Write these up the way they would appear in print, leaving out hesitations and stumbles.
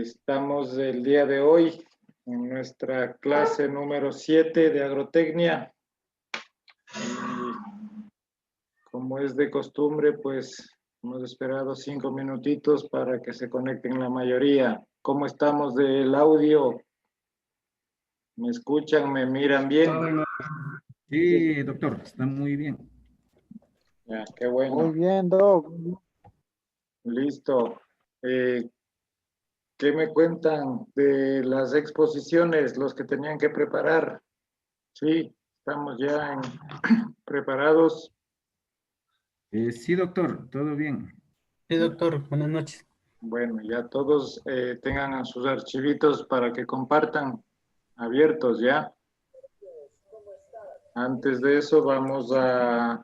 Estamos el día de hoy en nuestra clase número 7 de agrotecnia. Y como es de costumbre, pues hemos esperado 5 minutitos para que se conecten la mayoría. ¿Cómo estamos del audio? ¿Me escuchan? ¿Me miran bien? Sí, doctor, está muy bien. Ya, qué bueno. Muy bien, Doc. Listo. ¿Qué me cuentan de las exposiciones, los que tenían que preparar? Sí, estamos ya preparados. Sí, doctor, todo bien. Sí, doctor, buenas noches. Bueno, ya todos tengan sus archivitos para que compartan abiertos ya. Antes de eso vamos a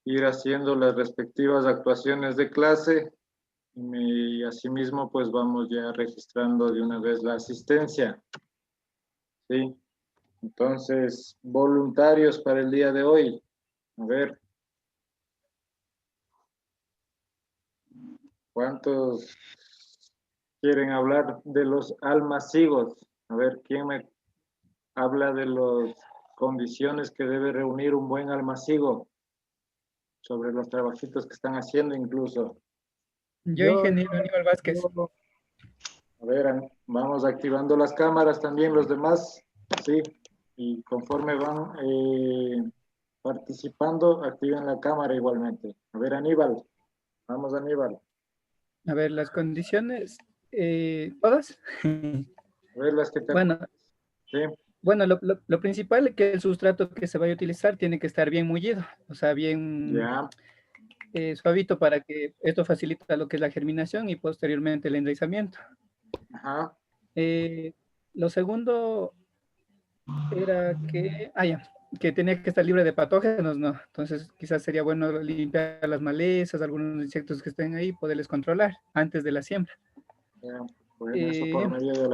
ir haciendo las respectivas actuaciones de clase y asimismo pues vamos ya registrando de una vez la asistencia. ¿Sí? Entonces, voluntarios para el día de hoy. A ver. ¿Cuántos quieren hablar de los almacigos? A ver, ¿quién me habla de las condiciones que debe reunir un buen almacigo? Sobre los trabajitos que están haciendo incluso. Yo, ingeniero Aníbal Vázquez. A ver, vamos activando las cámaras también los demás, sí, y conforme van participando, activen la cámara igualmente. A ver, Aníbal, vamos Aníbal. A ver, las condiciones, ¿todas? A ver, las que te Bueno, sí. bueno, lo principal es que el sustrato que se vaya a utilizar tiene que estar bien mullido, o sea, bien Ya, suavito para que esto facilita lo que es la germinación y posteriormente el enraizamiento. ajá, Lo segundo era que, que tenía que estar libre de patógenos, ¿no? Entonces quizás sería bueno limpiar las malezas, algunos insectos que estén ahí, poderles controlar antes de la siembra. ya. Bueno, eso por Eh, medio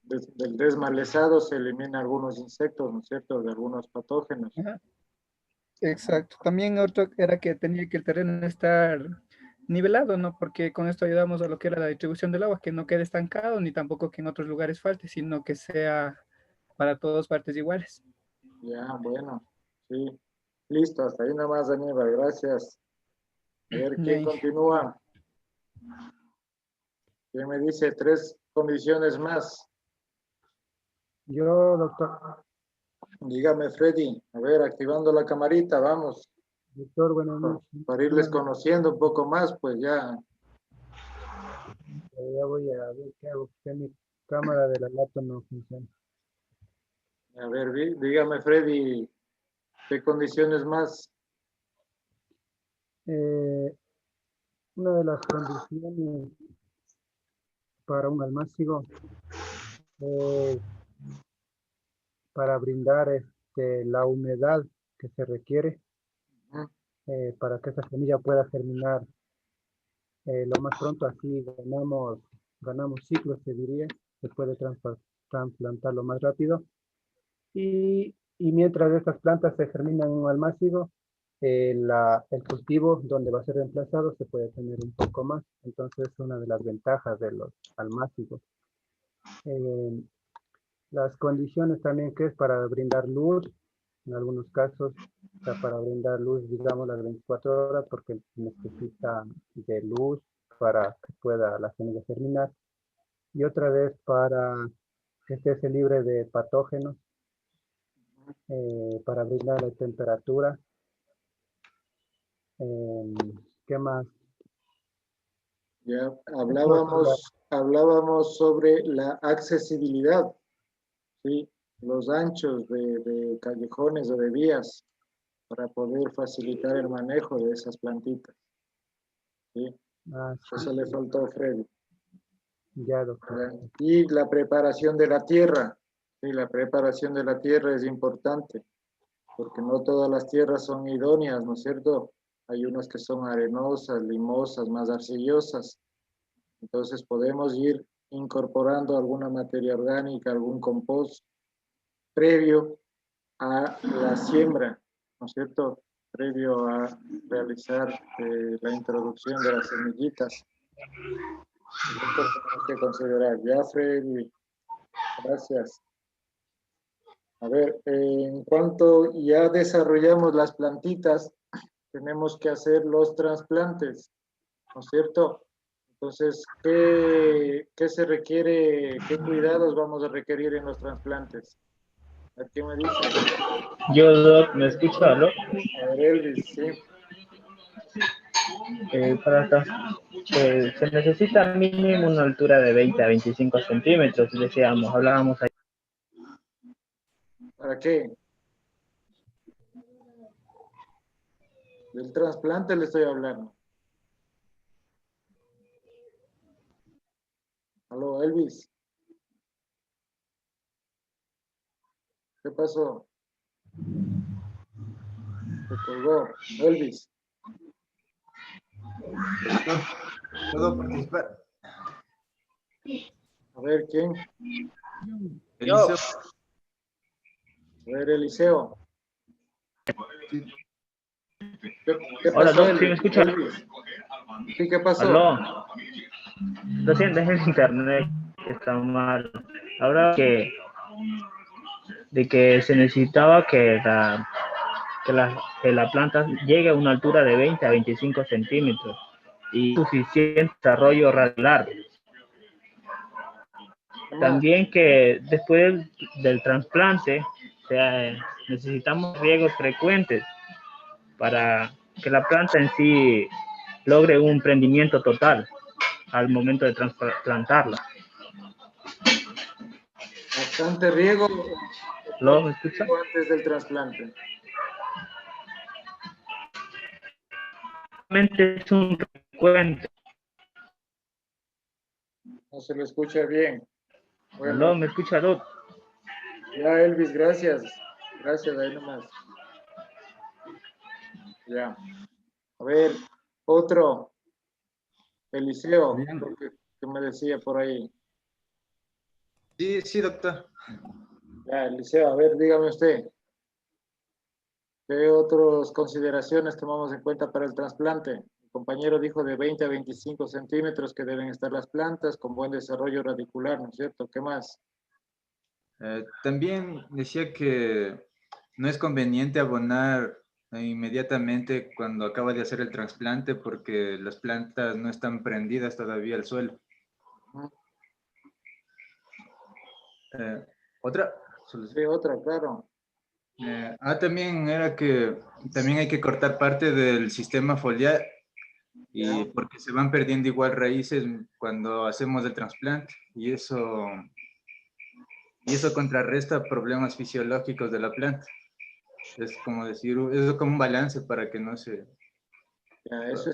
del desmalezado se elimina algunos insectos, ¿no es cierto? De algunos patógenos. ajá, exacto. También otro era que tenía que el terreno estar nivelado, ¿no? Porque con esto ayudamos a lo que era la distribución del agua, que no quede estancado, ni tampoco que en otros lugares falte, sino que sea para todas partes iguales. Ya, bueno, sí. Listo, hasta ahí nomás, Aníbal, gracias. A ver, Y ¿quién ahí, continúa? ¿Quién me dice 3 condiciones más? Yo, doctor. Dígame, Freddy. A ver, activando la camarita, vamos. Doctor, buenas noches. Para irles conociendo un poco más, pues ya. Ya voy a ver qué hago, que mi cámara de la laptop no funciona. A ver, dígame, Freddy, ¿qué condiciones más? Una de las condiciones para un almácigo es para brindar la humedad que se requiere Ujú. para que esa semilla pueda germinar lo más pronto, así ganamos ciclos, se diría, se puede trasplantar lo más rápido. Y mientras estas plantas se germinan en un almácigo, el cultivo donde va a ser reemplazado se puede tener un poco más. Entonces, es una de las ventajas de los almácigos. Eh, las condiciones también que es para brindar luz, en algunos casos, o sea, para brindar luz, digamos, las 24 horas, porque necesita de luz para que pueda la semilla germinar. Y otra vez para que esté libre de patógenos, para brindar la temperatura. ¿Qué más? Ya Eso sería, hablábamos sobre la accesibilidad, ¿sí? Los anchos de callejones o de vías para poder facilitar el manejo de esas plantitas, ¿sí? Eso le sí, faltó a Freddy. ya, doctor. ¿Ya? Y la preparación de la tierra, ¿sí? La preparación de la tierra es importante, porque no todas las tierras son idóneas, ¿no es cierto? Hay unas que son arenosas, limosas, más arcillosas. Entonces podemos ir incorporando alguna materia orgánica, algún compost previo a la siembra, ¿no es cierto? Previo a realizar la introducción de las semillitas. Esto tenemos que considerar. Ya, Freddy, gracias. A ver, en cuanto ya desarrollamos las plantitas, tenemos que hacer los trasplantes, ¿no es cierto? Entonces, ¿qué se requiere, qué cuidados vamos a requerir en los trasplantes? ¿A qué me dice? Yo, Doc, ¿me escucha? ¿Aló? A ver, Elvis, sí. Se necesita mínimo una altura de 20 a 25 centímetros, decíamos, hablábamos ahí. ¿Para qué? Del trasplante le estoy hablando. Aló, Elvis. ¿Qué pasó? Se colgó. Elvis. ¿Puedo participar? A ver, ¿quién? Eliseo. A ver, Eliseo. ¿Qué Hola, pasó, Doc, ¿sí me Elvis? escucha? Elvis. Sí, ¿qué pasó? ¿Aló? Lo siento, es el internet que está mal. Ahora de que se necesitaba que la planta llegue a una altura de 20 a 25 centímetros y suficiente desarrollo radicular. ¿Qué más? También que después del trasplante necesitamos riegos frecuentes para que la planta en sí logre un prendimiento total al momento de trasplantarla. Bastante riego ¿Lo me escucha? antes del trasplante. Realmente es un frecuente. No se lo escucha bien. Bueno, ¿Lo me escucha, Doc? ya, Elvis, gracias. Gracias, ahí nomás. Ya. A ver, otro. Eliseo, Bien. ¿qué me decía por ahí? Sí, sí, doctor. Ya, Eliseo, a ver, dígame usted. ¿Qué otras consideraciones tomamos en cuenta para el trasplante? El compañero dijo de 20 a 25 centímetros que deben estar las plantas con buen desarrollo radicular, ¿no es cierto? ¿Qué más? También decía que no es conveniente abonar inmediatamente cuando acaba de hacer el trasplante porque las plantas no están prendidas todavía al suelo. ¿Otra? Sí, otra, claro. También era que también hay que cortar parte del sistema foliar y Ya. porque se van perdiendo igual raíces cuando hacemos el trasplante y eso contrarresta problemas fisiológicos de la planta. Es como decir, es como un balance para que no se... Ya, eso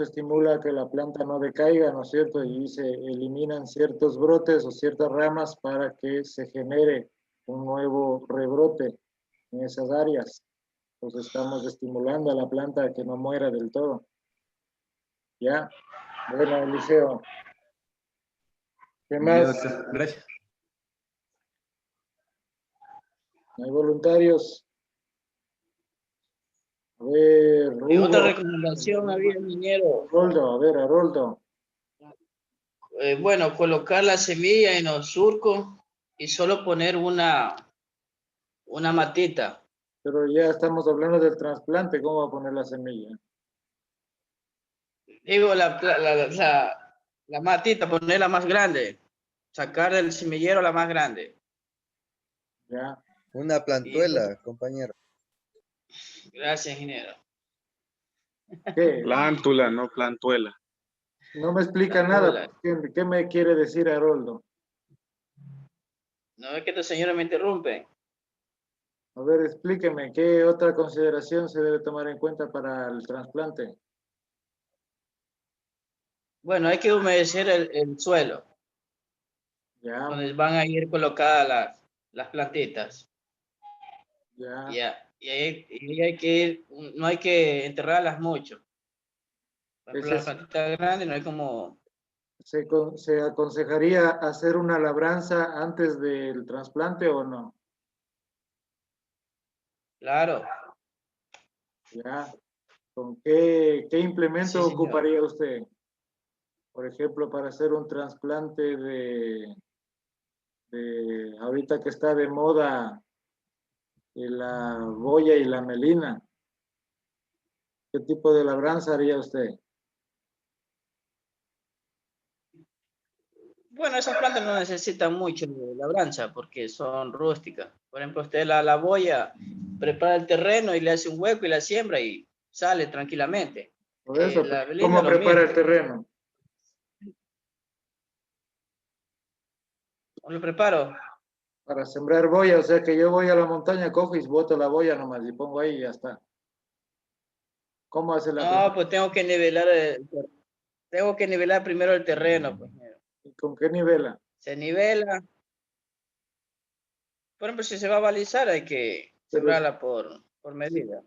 estimula que la planta no decaiga, ¿no es cierto? Y se eliminan ciertos brotes o ciertas ramas para que se genere un nuevo rebrote en esas áreas. Pues estamos estimulando a la planta a que no muera del todo. ¿Ya? Bueno, Eliseo. ¿Qué Ya, más? doctor. Gracias. ¿No hay voluntarios? A ver, Y otra Hugo. recomendación había, ingeniero, Haroldo, a ver, Haroldo. bueno, colocar la semilla en los surcos y solo poner una matita. Pero ya estamos hablando del trasplante, ¿cómo va a poner la semilla? Digo, la matita, ponerla más grande, sacar del semillero la más grande. Ya. Una plantuela, compañero. Gracias, ingeniero. ¿Qué? Plántula, no plantuela. No me explica nada. ¿Qué me quiere decir Haroldo? No es que estos señores me interrumpen. A ver, explíqueme, ¿qué otra consideración se debe tomar en cuenta para el trasplante? Bueno, hay que humedecer el suelo, Ya, donde van a ir colocadas las plantitas. ya. Y ahí hay que ir, no hay que enterrarlas mucho. Por ejemplo, las plantitas grandes no hay como... ¿Se aconsejaría hacer una labranza antes del trasplante o no? Claro, Ya. ¿Con qué implemento sí, señor. ocuparía usted? Por ejemplo, para hacer un trasplante ahorita que está de moda la boya y la melina, ¿qué tipo de labranza haría usted? Bueno, esas plantas no necesitan mucho de labranza porque son rústicas. Por ejemplo, usted la boya, prepara el terreno y le hace un hueco y la siembra y sale tranquilamente. Por eso, La pero melina ¿cómo lo prepara mismo. el terreno? Lo preparo. Para sembrar boya, o sea que yo voy a la montaña, cojo y boto la boya nomás y pongo ahí y ya está. ¿Cómo hace la No, pues tengo que nivelar, primero el terreno. Pues. ¿Y con qué nivela? Se nivela. Por ejemplo, si se va a balizar, hay que Pero sembrarla por medida.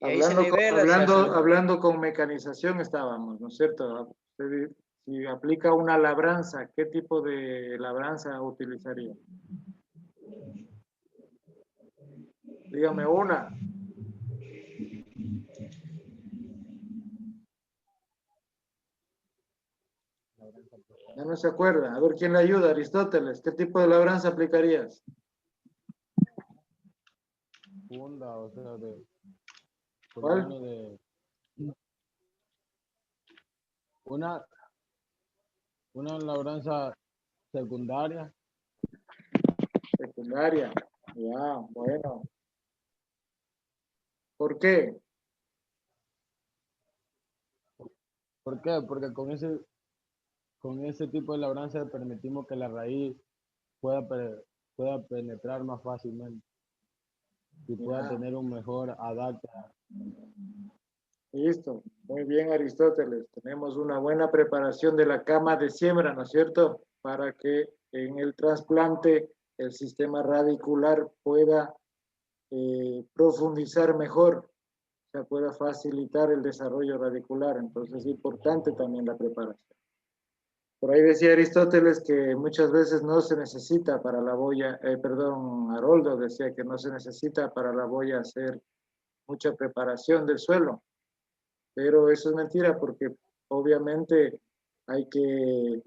Y ahí se nivela, hablando con mecanización estábamos, ¿no es cierto? Usted, si aplica una labranza, ¿qué tipo de labranza utilizaría? Dígame una. Ya no se acuerda. A ver quién le ayuda, Aristóteles. ¿Qué tipo de labranza aplicarías? Funda, o sea, ¿Cuál? Una labranza secundaria. Secundaria. Ya, bueno. ¿Por qué? ¿Por qué? Porque con ese tipo de labranza permitimos que la raíz pueda penetrar más fácilmente y pueda tener un mejor adapte. Listo. Muy bien, Aristóteles. Tenemos una buena preparación de la cama de siembra, ¿no es cierto? Para que en el trasplante el sistema radicular pueda profundizar mejor, o sea, pueda facilitar el desarrollo radicular. Entonces es importante también la preparación. Por ahí decía Aristóteles que muchas veces no se necesita para la boya, Haroldo decía que no se necesita para la boya hacer mucha preparación del suelo, pero eso es mentira porque obviamente hay que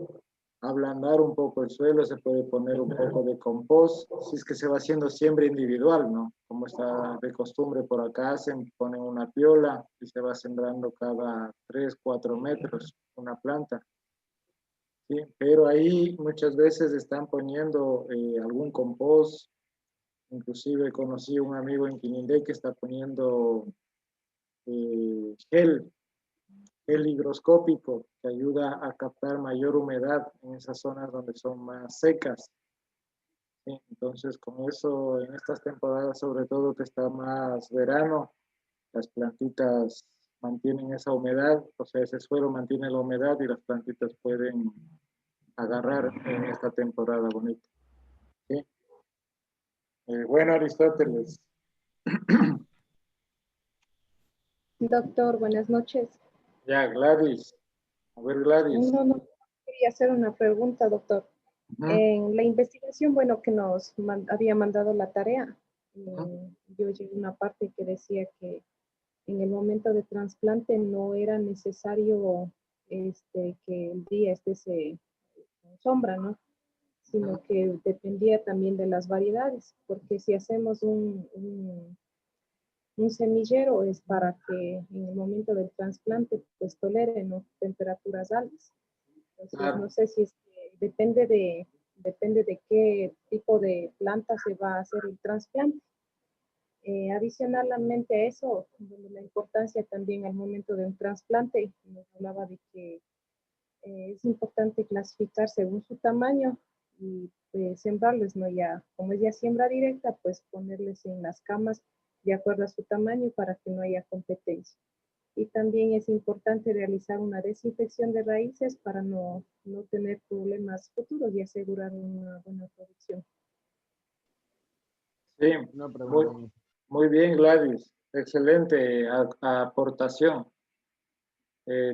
ablandar un poco el suelo, se puede poner un poco de compost, si es que se va haciendo siembra individual, ¿no? Como está de costumbre por acá, se pone una piola y se va sembrando cada 3, 4 metros una planta. ¿Sí? Pero ahí muchas veces están poniendo algún compost, inclusive conocí un amigo en Quinindé que está poniendo gel higroscópico que ayuda a captar mayor humedad en esas zonas donde son más secas. ¿Sí? Entonces, con eso, en estas temporadas, sobre todo que está más verano, las plantitas mantienen esa humedad, o sea, ese suelo mantiene la humedad y las plantitas pueden agarrar en esta temporada bonita. ¿Sí? Bueno, Aristóteles. Doctor, buenas noches. Ya, Gladys. A ver, Gladys. No, quería hacer una pregunta, doctor. En la investigación, bueno, que nos había mandado la tarea, yo llegué a una parte que decía que en el momento de trasplante no era necesario que el día esté en sombra, ¿no? Sino que dependía también de las variedades, porque si hacemos un semillero es para que en el momento del trasplante pues tolere, ¿no?, temperaturas altas. Entonces, Claro. no sé si es que depende de qué tipo de planta se va a hacer el trasplante. Adicionalmente a eso, la importancia también al momento de un trasplante, nos hablaba de que es importante clasificar según su tamaño y sembrarles, ¿no? Ya, como es ya siembra directa, pues ponerles en las camas de acuerdo a su tamaño para que no haya competencia. Y también es importante realizar una desinfección de raíces para no tener problemas futuros y asegurar una buena producción. Sí, muy bien, Gladys. Excelente aportación.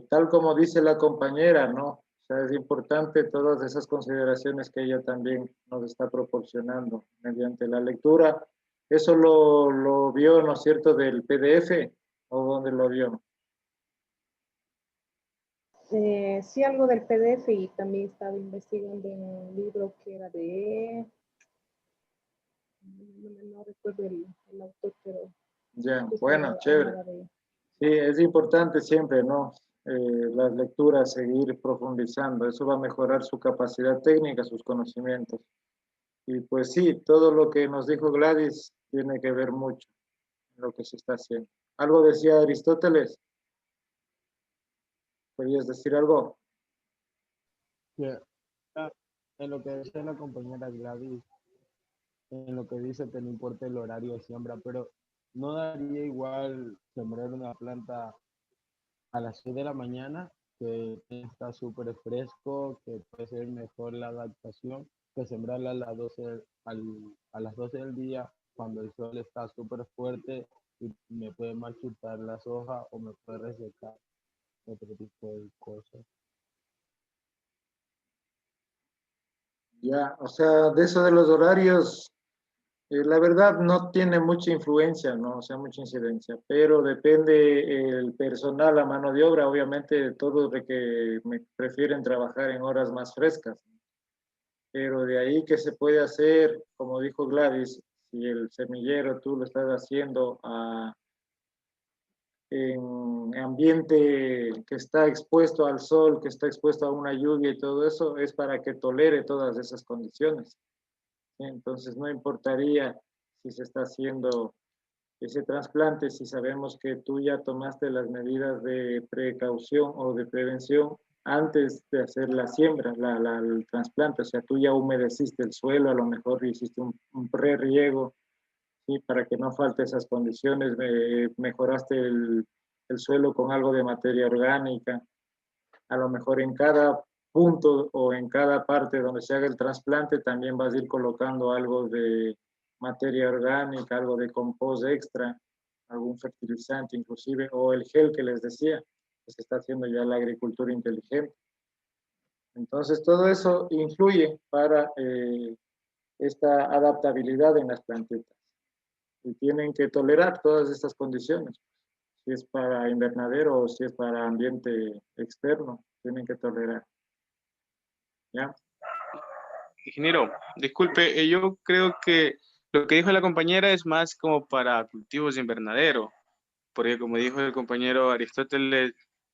Tal como dice la compañera, ¿no? O sea, es importante todas esas consideraciones que ella también nos está proporcionando mediante la lectura. ¿Eso lo vio, no es cierto, del PDF o dónde lo vio? Sí, algo del PDF y también estaba investigando en un libro que era de, no recuerdo el autor, pero Ya, justo bueno, chévere. hablaba de... Sí, es importante siempre, ¿no? Las lecturas, seguir profundizando. Eso va a mejorar su capacidad técnica, sus conocimientos. Y pues sí, todo lo que nos dijo Gladys tiene que ver mucho en lo que se está haciendo. ¿Algo decía Aristóteles? ¿Querías decir algo? Que, en lo que dice la compañera Gladys, en lo que dice que no importa el horario de siembra, pero no daría igual sembrar una planta a las 6 de la mañana, que está súper fresco, que puede ser mejor la adaptación, que sembrarla a las 12, a las 12 del día, cuando el sol está súper fuerte y me puede marchitar las hojas o me puede resecar, otro tipo de cosas. Ya, o sea, de eso de los horarios, la verdad no tiene mucha influencia, ¿no? O sea, mucha incidencia, pero depende el personal, la mano de obra, obviamente todos de que me prefieren trabajar en horas más frescas, pero de ahí que se puede hacer, como dijo Gladys, si el semillero tú lo estás haciendo en ambiente que está expuesto al sol, que está expuesto a una lluvia y todo eso, es para que tolere todas esas condiciones. Entonces no importaría si se está haciendo ese trasplante, si sabemos que tú ya tomaste las medidas de precaución o de prevención antes de hacer la siembra, el trasplante, o sea, tú ya humedeciste el suelo, a lo mejor hiciste un pre-riego, ¿sí? Para que no falte esas condiciones, mejoraste el suelo con algo de materia orgánica, a lo mejor en cada punto o en cada parte donde se haga el trasplante también vas a ir colocando algo de materia orgánica, algo de compost extra, algún fertilizante inclusive, o el gel que les decía, que se está haciendo ya la agricultura inteligente. Entonces todo eso influye para esta adaptabilidad en las plantitas y tienen que tolerar todas estas condiciones. Si es para invernadero o si es para ambiente externo, tienen que tolerar. ¿Ya? Ingeniero, disculpe, yo creo que lo que dijo la compañera es más como para cultivos de invernadero, porque como dijo el compañero Aristóteles,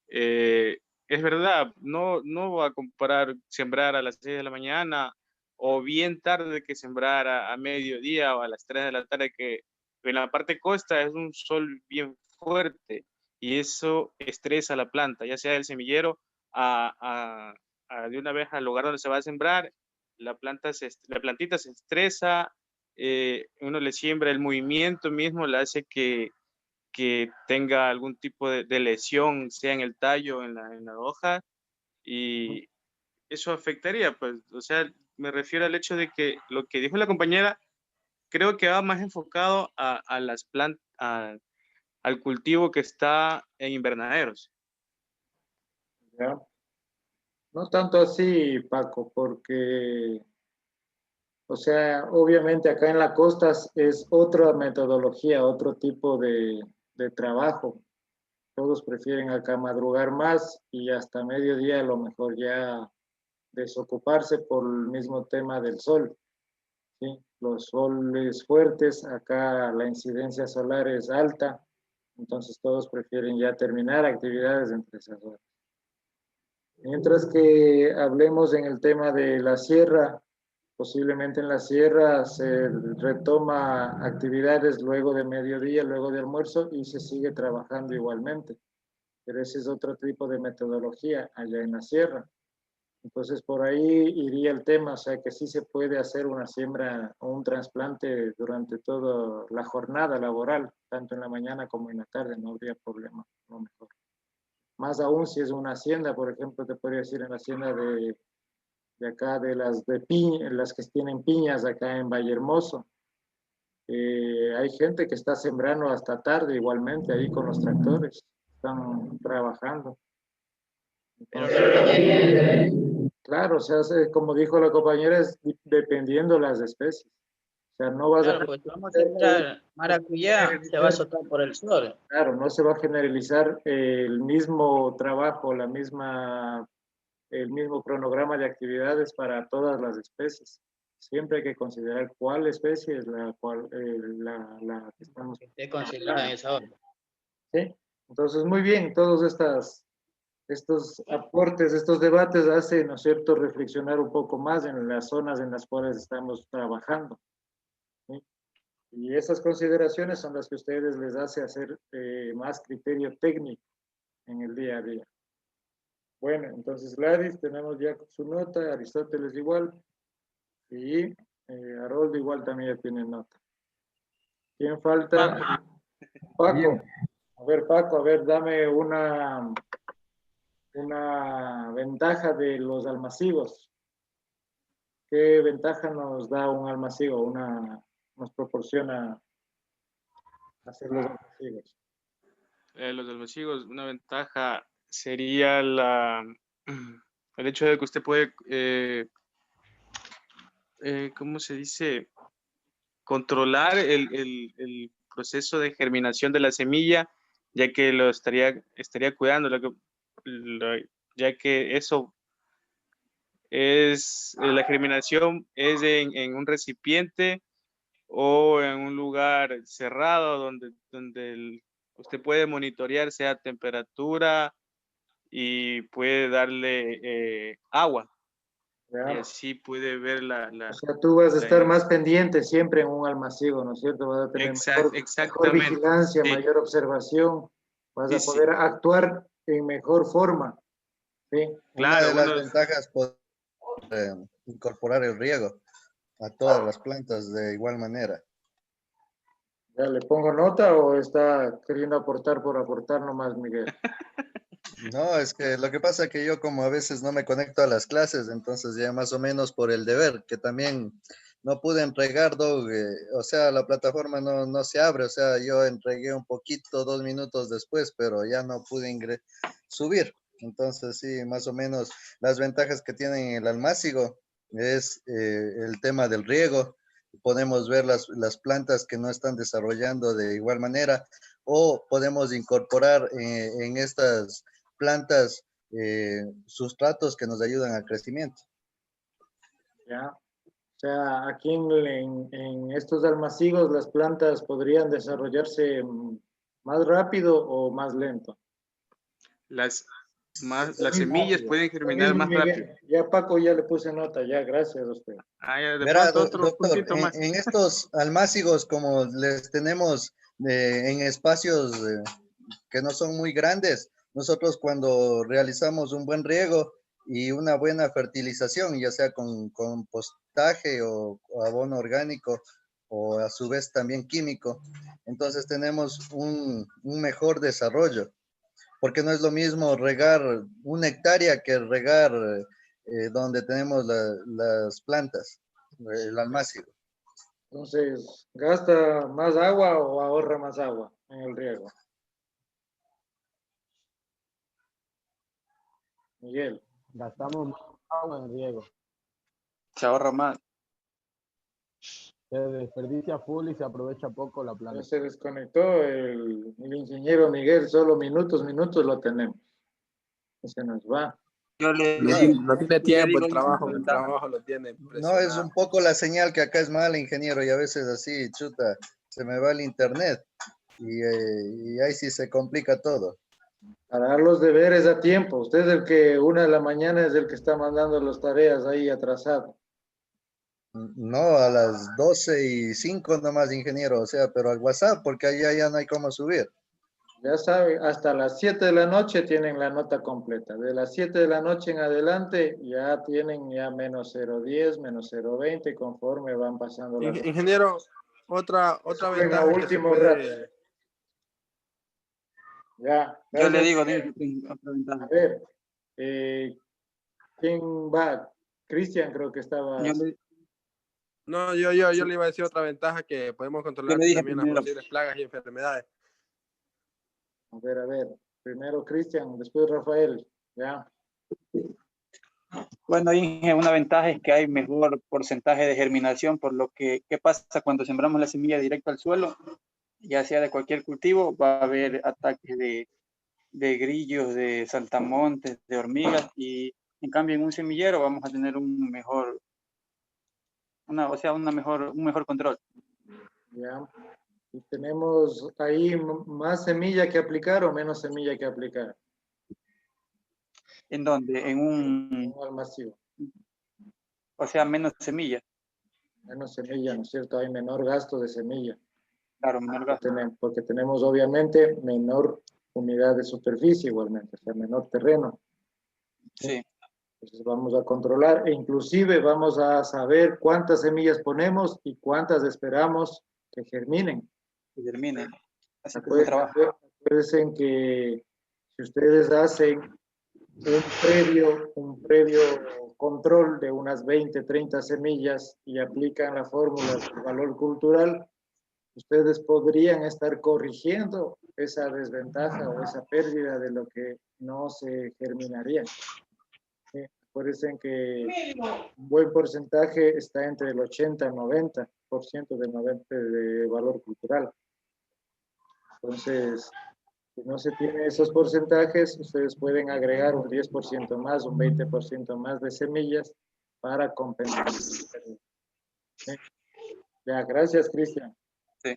es verdad, no va a comparar sembrar a las 6 de la mañana o bien tarde que sembrar a mediodía o a las 3 de la tarde, que en la parte costa es un sol bien fuerte y eso estresa a la planta, ya sea del semillero de una vez al lugar donde se va a sembrar, la plantita se estresa, uno le siembra el movimiento mismo, le hace que tenga algún tipo de lesión, sea en el tallo, en la hoja, y eso afectaría, pues, o sea, me refiero al hecho de que lo que dijo la compañera, creo que va más enfocado a las plantas, al cultivo que está en invernaderos. ¿Ya? No tanto así, Paco, porque, o sea, obviamente acá en la costa es otra metodología, otro tipo de trabajo. Todos prefieren acá madrugar más y hasta mediodía a lo mejor ya desocuparse por el mismo tema del sol. ¿Sí? Los soles fuertes, acá la incidencia solar es alta, entonces todos prefieren ya terminar actividades entre esas horas. Mientras que hablemos en el tema de la sierra, posiblemente en la sierra se retoma actividades luego de mediodía, luego de almuerzo y se sigue trabajando igualmente. Pero ese es otro tipo de metodología allá en la sierra. Entonces por ahí iría el tema, o sea que sí se puede hacer una siembra o un trasplante durante toda la jornada laboral, tanto en la mañana como en la tarde, no habría problema, lo mejor. Más aún si es una hacienda, por ejemplo, te podría decir en la hacienda de acá, de las de piña, las que tienen piñas acá en Vallehermoso. Hay gente que está sembrando hasta tarde igualmente ahí con los tractores, están trabajando. Entonces, claro, o sea, como dijo la compañera, es dependiendo las especies. O sea, no vas Claro, a... pues vamos a sembrar maracuyá, se va a soltar por el sol. Claro, no se va a generalizar el mismo trabajo, el mismo cronograma de actividades para todas las especies. Siempre hay que considerar cuál especie es la que estamos... Esté considerada en esa hora. ¿Sí? Entonces, muy bien, todos estos aportes, estos debates hacen, ¿no es cierto?, reflexionar un poco más en las zonas en las cuales estamos trabajando. ¿Sí? Y esas consideraciones son las que ustedes les hace hacer más criterio técnico en el día a día. Bueno, entonces Gladys, tenemos ya su nota, Aristóteles igual, y Haroldo igual también ya tiene nota. ¿Quién falta? Paco. Bien. A ver, Paco, a ver, dame una ventaja de los almacigos. ¿Qué ventaja nos da un almacigo? Nos proporciona hacer los almacigos. Los almacigos, una ventaja sería el hecho de que usted puede, ¿cómo se dice? Controlar el proceso de germinación de la semilla, ya que lo estaría cuidando, ya que eso es, la germinación es en un recipiente o en un lugar cerrado donde usted puede monitorear sea temperatura y puede darle agua. ¿Ya? Y así puede ver O sea, tú vas a estar la- más pendiente siempre en un almacigo, ¿no es cierto? Vas a tener mejor exactamente. vigilancia, Sí. mayor observación, vas a Sí, poder actuar en mejor forma. ¿Sí? Una de Claro, las ventajas es incorporar el riego a todas las plantas de igual manera. ¿Ya le pongo nota o está queriendo aportar por aportar nomás, Miguel? No, es que lo que pasa es que yo como a veces no me conecto a las clases, entonces ya más o menos por el deber, que también no pude entregar, Doug, o sea, la plataforma no se abre, o sea, yo entregué un poquito, 2 minutos después, pero ya no pude subir. Entonces, sí, más o menos las ventajas que tiene el almácigo es el tema del riego. Podemos ver las plantas que no están desarrollando de igual manera o podemos incorporar en estas plantas sustratos que nos ayudan al crecimiento. ¿Ya? O sea, aquí en estos almacigos las plantas podrían desarrollarse más rápido o más lento. las semillas pueden germinar más rápido. Ya Paco ya le puse nota, ya, gracias a usted. De Verá, pronto otro doctor, puntito más. en estos almácigos, como les tenemos en espacios que no son muy grandes, nosotros cuando realizamos un buen riego y una buena fertilización, ya sea con compostaje o abono orgánico o a su vez también químico, entonces tenemos un mejor desarrollo, porque no es lo mismo regar 1 hectárea que regar donde tenemos las plantas, el almácigo. Entonces, ¿gasta más agua o ahorra más agua en el riego? Miguel. Gastamos más agua en riego. Se ahorra más. Se desperdicia full y se aprovecha poco la Ya planta. se desconectó el ingeniero Miguel, solo minutos lo tenemos. Se nos va. Yo le No tiene tiempo, digo el trabajo lo tiene. No, es un poco la señal que acá es mala, ingeniero, y a veces así, chuta, se me va el internet y ahí sí se complica todo. Para dar los deberes a tiempo. Usted es el que 1 de la mañana es el que está mandando las tareas ahí atrasado. No, a las 12:05 nomás, ingeniero, o sea, pero al WhatsApp, porque allá ya no hay cómo subir. Ya sabe, hasta las 7 de la noche tienen la nota completa. De las 7 de la noche en adelante ya tienen ya menos 0.10, menos 0.20 conforme van pasando las... Ingeniero, otra ventaja que se último rato. puede... Ya. Yo le digo, a ver, ¿quién va? Cristian creo que estaba... No, yo le iba a decir otra ventaja que podemos controlar también las posibles plagas y enfermedades. A ver. Primero Cristian, después Rafael. Ya. Bueno, Inge, una ventaja es que hay mejor porcentaje de germinación, por lo que, ¿qué pasa cuando sembramos la semilla directo al suelo? Ya sea de cualquier cultivo, va a haber ataques de grillos, de saltamontes, de hormigas, y en cambio en un semillero vamos a tener un mejor, un mejor control. ¿Ya? Y tenemos ahí más semilla que aplicar o menos semilla que aplicar. ¿En dónde? En un almacén. O sea, menos semilla. Menos semilla, ¿no es cierto? Hay menor gasto de semilla. Claro, menor gasto. Porque tenemos obviamente menor unidad de superficie igualmente, o sea, menor terreno. Sí. Entonces vamos a controlar e inclusive vamos a saber cuántas semillas ponemos y cuántas esperamos que germinen. Que germinen. Así que es el trabajo. Acuérdense que si ustedes hacen un previo control de unas 20, 30 semillas y aplican la fórmula del valor cultural, ustedes podrían estar corrigiendo esa desventaja o esa pérdida de lo que no se germinaría. Acuérdense que un buen porcentaje está entre el 80 y 90% de valor cultural. Entonces, si no se tiene esos porcentajes, ustedes pueden agregar un 10% más, un 20% más de semillas para compensar. ¿Sí? Ya, gracias, Cristian. Sí.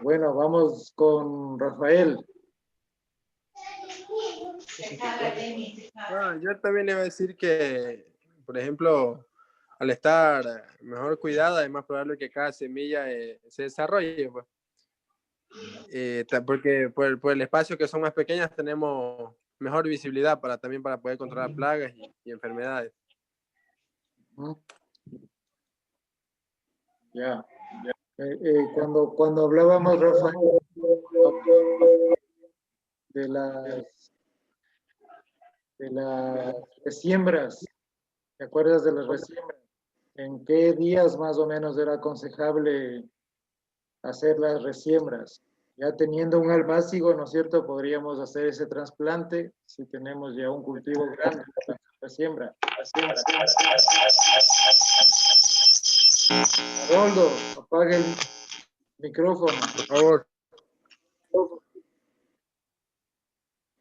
Bueno, vamos con Rafael. Bueno, yo también le iba a decir que, por ejemplo, al estar mejor cuidada, es más probable que cada semilla se desarrolle, pues. Porque por el espacio que son más pequeñas tenemos mejor visibilidad también para poder controlar plagas y enfermedades. Ya. Cuando hablábamos, Rafael, de las resiembras, ¿te acuerdas de las resiembras? ¿En qué días más o menos era aconsejable hacer las resiembras? Ya teniendo un almácigo, ¿no es cierto? Podríamos hacer ese trasplante si tenemos ya un cultivo grande para la siembra. Haroldo, apague el micrófono. Por favor.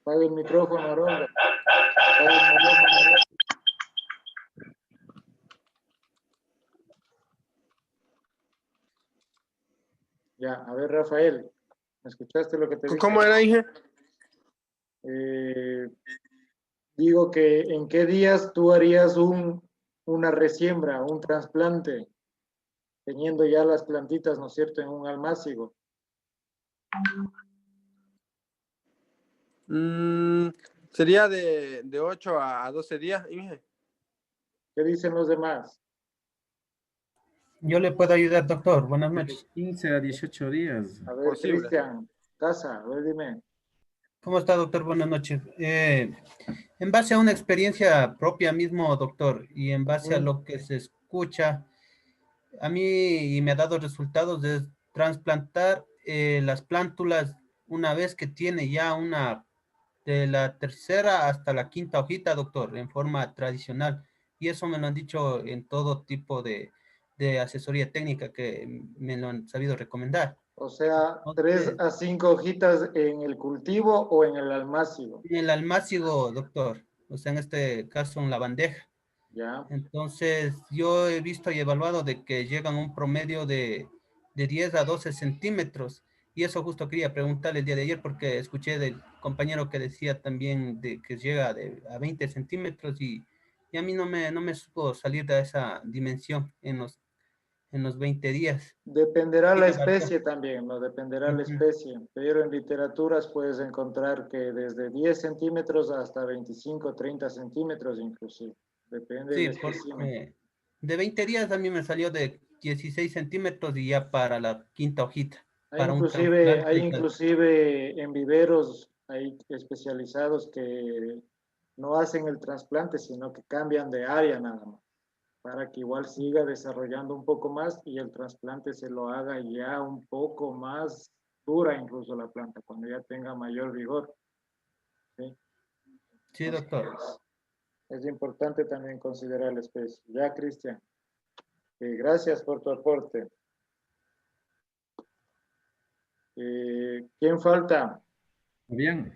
Apague el micrófono, Haroldo. Ya, a ver, Rafael, ¿me escuchaste lo que te dije? ¿Cómo era, Inge? Digo que ¿en qué días tú harías una resiembra, un trasplante, teniendo ya las plantitas, ¿no es cierto?, en un almácigo? Sería de 8 a 12 días, Inge. ¿Qué dicen los demás? Yo le puedo ayudar, doctor. Buenas noches. 15 a 18 días. A ver, Cristian, Casa, a ver, dime. ¿Cómo está, doctor? Buenas noches. En base a una experiencia propia mismo, doctor, y en base a lo que se escucha, a mí me ha dado resultados de trasplantar las plántulas una vez que tiene ya de la tercera hasta la quinta hojita, doctor, en forma tradicional. Y eso me lo han dicho en todo tipo de asesoría técnica que me lo han sabido recomendar. O sea, 3 a 5 hojitas en el cultivo o en el almácigo. En el almácigo, doctor. O sea, en este caso en la bandeja. Ya. Entonces, yo he visto y evaluado de que llegan a un promedio de 10 a 12 centímetros. Y eso justo quería preguntarle el día de ayer porque escuché del compañero que decía también de que llega a 20 centímetros y a mí no me supo salir de esa dimensión en los 20 días. Dependerá la especie también, ¿no? Dependerá la especie, pero en literaturas puedes encontrar que desde 10 centímetros hasta 25, 30 centímetros inclusive. Depende Sí, del espécimen. de 20 días a mí me salió de 16 centímetros y ya para la quinta hojita. Para un trasplante. Hay inclusive en viveros, hay especializados que no hacen el trasplante, sino que cambian de área nada más, para que igual siga desarrollando un poco más y el trasplante se lo haga ya un poco más dura incluso la planta, cuando ya tenga mayor vigor. ¿Sí? Sí, doctor. Es importante también considerar la especie. Ya, Cristian. Gracias por tu aporte. ¿Quién falta? Bien.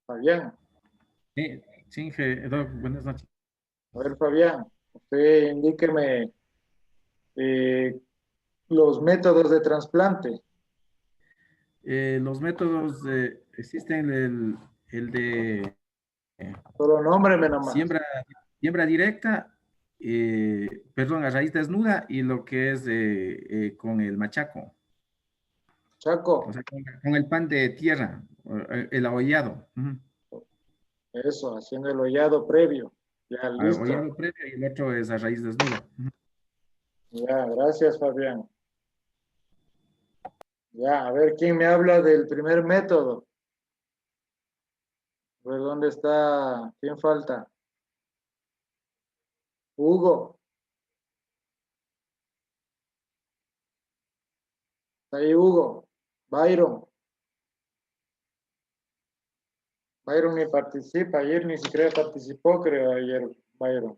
Fabián. Sí, sí, Doc, buenas noches. A ver, Fabián, usted indíqueme los métodos de trasplante. Los métodos existen el de Solo nómbreme nomás. siembra directa, perdón, a raíz desnuda y lo que es con el machaco. Chaco. O sea, con el pan de tierra, el ahollado. Eso, haciendo el hollado previo. Ya, listo. Ahollado previo y el otro es a raíz desnuda. Ya, gracias, Fabián. Ya, a ver, ¿quién me habla del primer método? A ver, ¿dónde está? ¿Quién falta? Hugo. Está ahí Hugo. Byron. Byron ni participa. Ayer ni siquiera participó, creo, ayer Byron.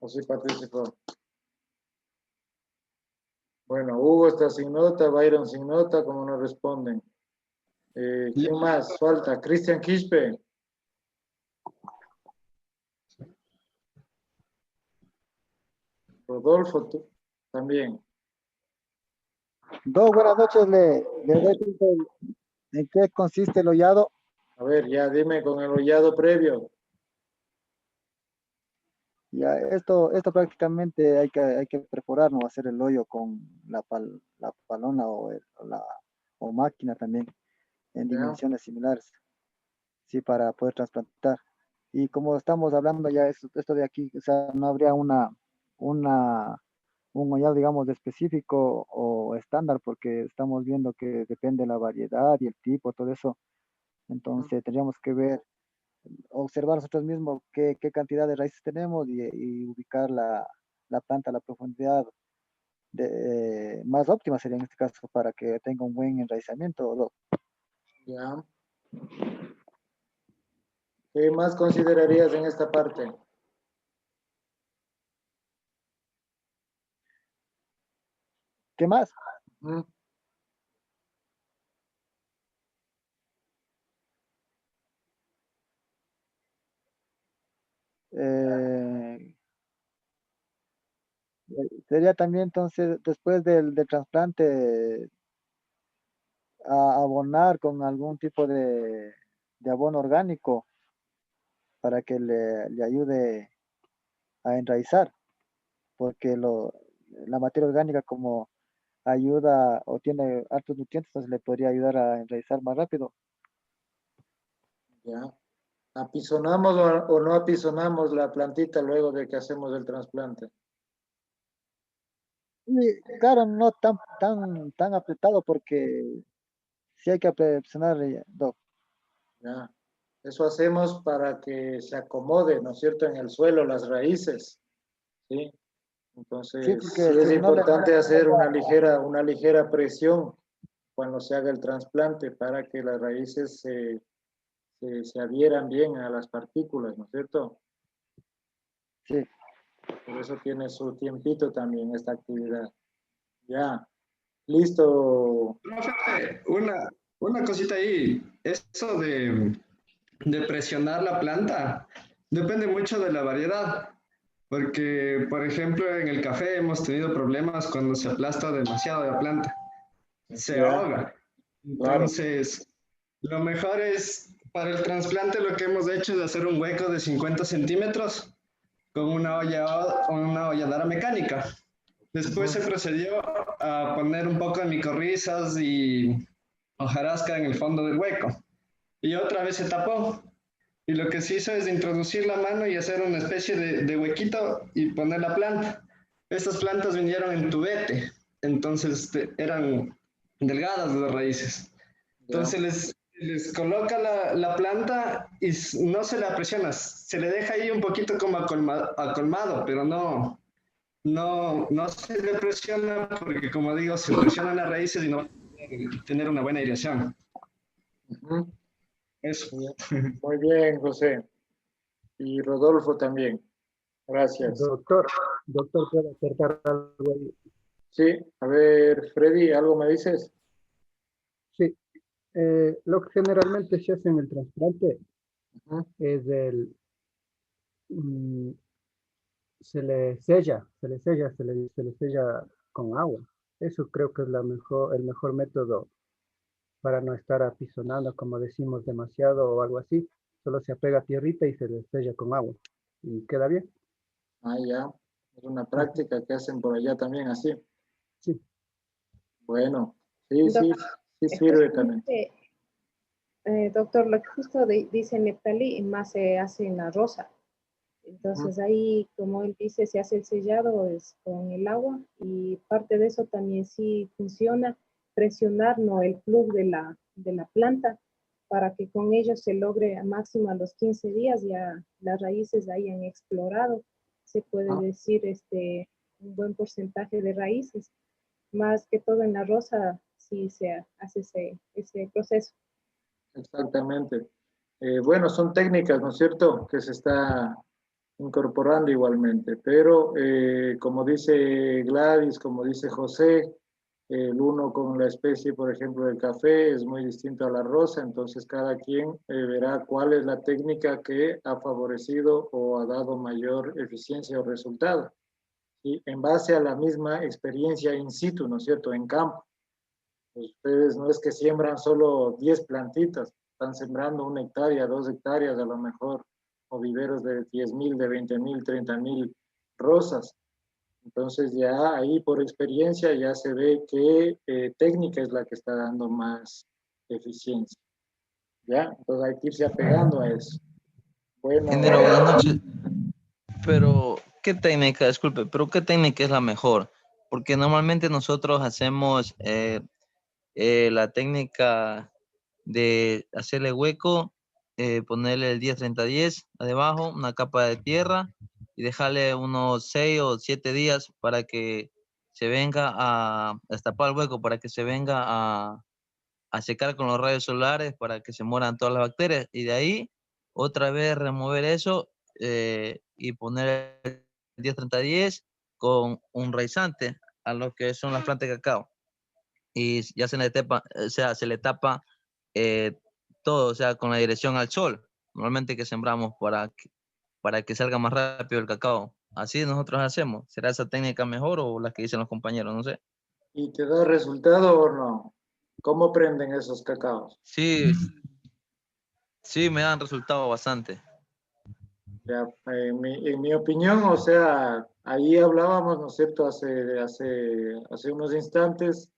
¿O sí participó? Bueno, Hugo está sin nota, Byron sin nota, como no responden. ¿Quién más? Falta. Cristian Quispe. Rodolfo, tú también. Buenas noches, le doy tiempo en qué consiste el hollado. A ver, ya dime con el hollado previo. Ya, esto prácticamente hay que perforar, ¿no? Hacer el hoyo con la palona o máquina también, en dimensiones similares, sí, para poder trasplantar. Y como estamos hablando ya, esto de aquí, o sea, no habría un hollado, digamos, específico o estándar, porque estamos viendo que depende de la variedad y el tipo, todo eso. Entonces, tendríamos que observar nosotros mismos qué cantidad de raíces tenemos y ubicar la planta a la profundidad más óptima sería en este caso para que tenga un buen enraizamiento. Ya. ¿Qué más considerarías en esta parte? ¿Qué más? Sería también entonces después del trasplante abonar con algún tipo de abono orgánico para que le ayude a enraizar, porque la materia orgánica como ayuda o tiene altos nutrientes, entonces le podría ayudar a enraizar más rápido. Ya. ¿Apisonamos o no apisonamos la plantita luego de que hacemos el trasplante? Y claro, no tan apretado porque sí hay que apisonar, Doc. Ya. Eso hacemos para que se acomode, ¿no es cierto?, en el suelo, las raíces. ¿Sí? Entonces, Sí, sí porque es si no importante hacer una ligera presión cuando se haga el trasplante para que las raíces se adhieran bien a las partículas, ¿no es cierto? Sí. Por eso tiene su tiempito también esta actividad. Ya. Listo. Profe, una cosita ahí. Eso de presionar la planta depende mucho de la variedad. Porque, por ejemplo, en el café hemos tenido problemas cuando se aplasta demasiado la planta. Se ahoga. Entonces, lo mejor es, para el trasplante lo que hemos hecho es hacer un hueco de 50 centímetros con una holladora mecánica. Después se procedió a poner un poco de micorrizas y hojarasca en el fondo del hueco. Y otra vez se tapó. Y lo que se hizo es introducir la mano y hacer una especie de huequito y poner la planta. Estas plantas vinieron en tubete, entonces eran delgadas las raíces. Entonces les coloca la planta y no se la presiona, se le deja ahí un poquito como acolmado, pero no se le presiona porque, como digo, se presionan las raíces y no va a tener una buena dirección. Eso. Muy bien, José. Y Rodolfo también. Gracias. Doctor, ¿puedo acercar algo ahí? Sí, a ver, Freddy, ¿algo me dices? Sí, lo que generalmente se hace en el trasplante es mm, se le sella con agua. Eso creo que es el mejor método para no estar apisonando, como decimos, demasiado o algo así. Solo se apega tierrita y se le sella con agua. Y queda bien. Ah, ya. Es una práctica que hacen por allá también así. Sí. Bueno, sí Doctor, sirve también. justamente, doctor, lo que justo dice Neptalí, más se hace en la rosa. Entonces ahí, como él dice, se hace el sellado es con el agua y parte de eso también sí funciona, presionar ¿no? el plug de la planta para que con ello se logre a máximo a los 15 días ya las raíces hayan explorado. Se puede decir un buen porcentaje de raíces. Más que todo en la rosa sí se hace ese proceso. Exactamente. Bueno, son técnicas, ¿no es cierto?, que se está incorporando igualmente, pero como dice Gladys, como dice José, el uno con la especie, por ejemplo, del café es muy distinto a la rosa, entonces cada quien verá cuál es la técnica que ha favorecido o ha dado mayor eficiencia o resultado. Y en base a la misma experiencia in situ, ¿no es cierto?, en campo. Ustedes no es que siembran solo 10 plantitas, están sembrando 1 hectárea, 2 hectáreas a lo mejor, o viveros de 10,000, de 20,000, 30,000 rosas. Entonces ya ahí por experiencia ya se ve qué técnica es la que está dando más eficiencia. ¿Ya? Entonces hay que irse apegando a eso. Bueno. Ingeniero, buenas noches. Pero, ¿qué técnica, disculpe, pero qué técnica es la mejor? Porque normalmente nosotros hacemos la técnica de hacerle hueco, ponerle el 10-30-10 debajo, una capa de tierra y dejarle unos 6 o 7 días para que se venga a destapar el hueco, para que se venga a secar con los rayos solares, para que se mueran todas las bacterias. Y de ahí, otra vez remover eso y poner el 10-30-10 con un raizante a lo que son las plantas de cacao. Y ya se le tapa, o sea, se le tapa todo, o sea, con la dirección al sol, normalmente que sembramos para que salga más rápido el cacao. Así nosotros hacemos. ¿Será esa técnica mejor o la que dicen los compañeros? No sé. ¿Y te da resultado o no? ¿Cómo prenden esos cacaos? Sí, sí, me dan resultado bastante. Ya, en mi opinión, o sea, ahí hablábamos, ¿no es cierto?, hace unos instantes,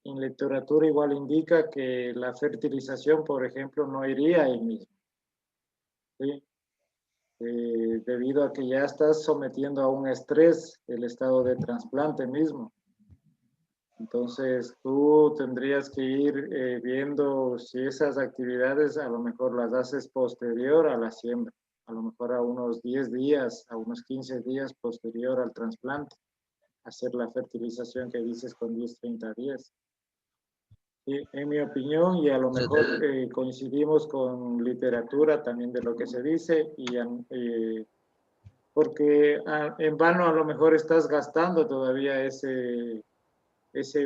en literatura igual indica que la fertilización, por ejemplo, no iría ahí mismo, ¿sí? Debido a que ya estás sometiendo a un estrés el estado de trasplante mismo. Entonces, tú tendrías que ir viendo si esas actividades a lo mejor las haces posterior a la siembra, a lo mejor a unos 10 días, a unos 15 días posterior al trasplante, hacer la fertilización que dices con 10-30 días. Sí, en mi opinión, y a lo mejor coincidimos con literatura también de lo que se dice, porque en vano a lo mejor estás gastando todavía ese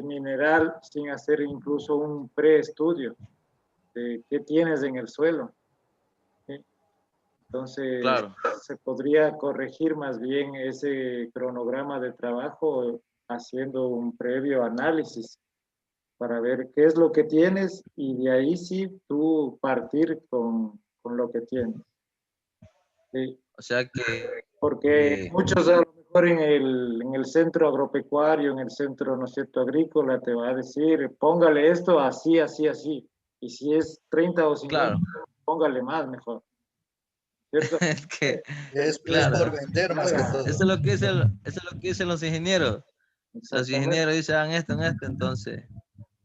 mineral sin hacer incluso un preestudio de qué tienes en el suelo. ¿Sí? Entonces, claro, se podría corregir más bien ese cronograma de trabajo haciendo un previo análisis para ver qué es lo que tienes y de ahí sí tú partir con lo que tienes. ¿Sí? O sea que... Porque muchos a lo mejor en el centro agropecuario, en el centro, ¿no es cierto?, agrícola, te va a decir, póngale esto así, así, así. Y si es 30 o 50, claro. póngale más mejor. ¿Cierto? Es que, Es claro, por vender más que todo. eso es lo que dicen, eso es lo que dicen los ingenieros. Los ingenieros dicen, hagan esto, entonces.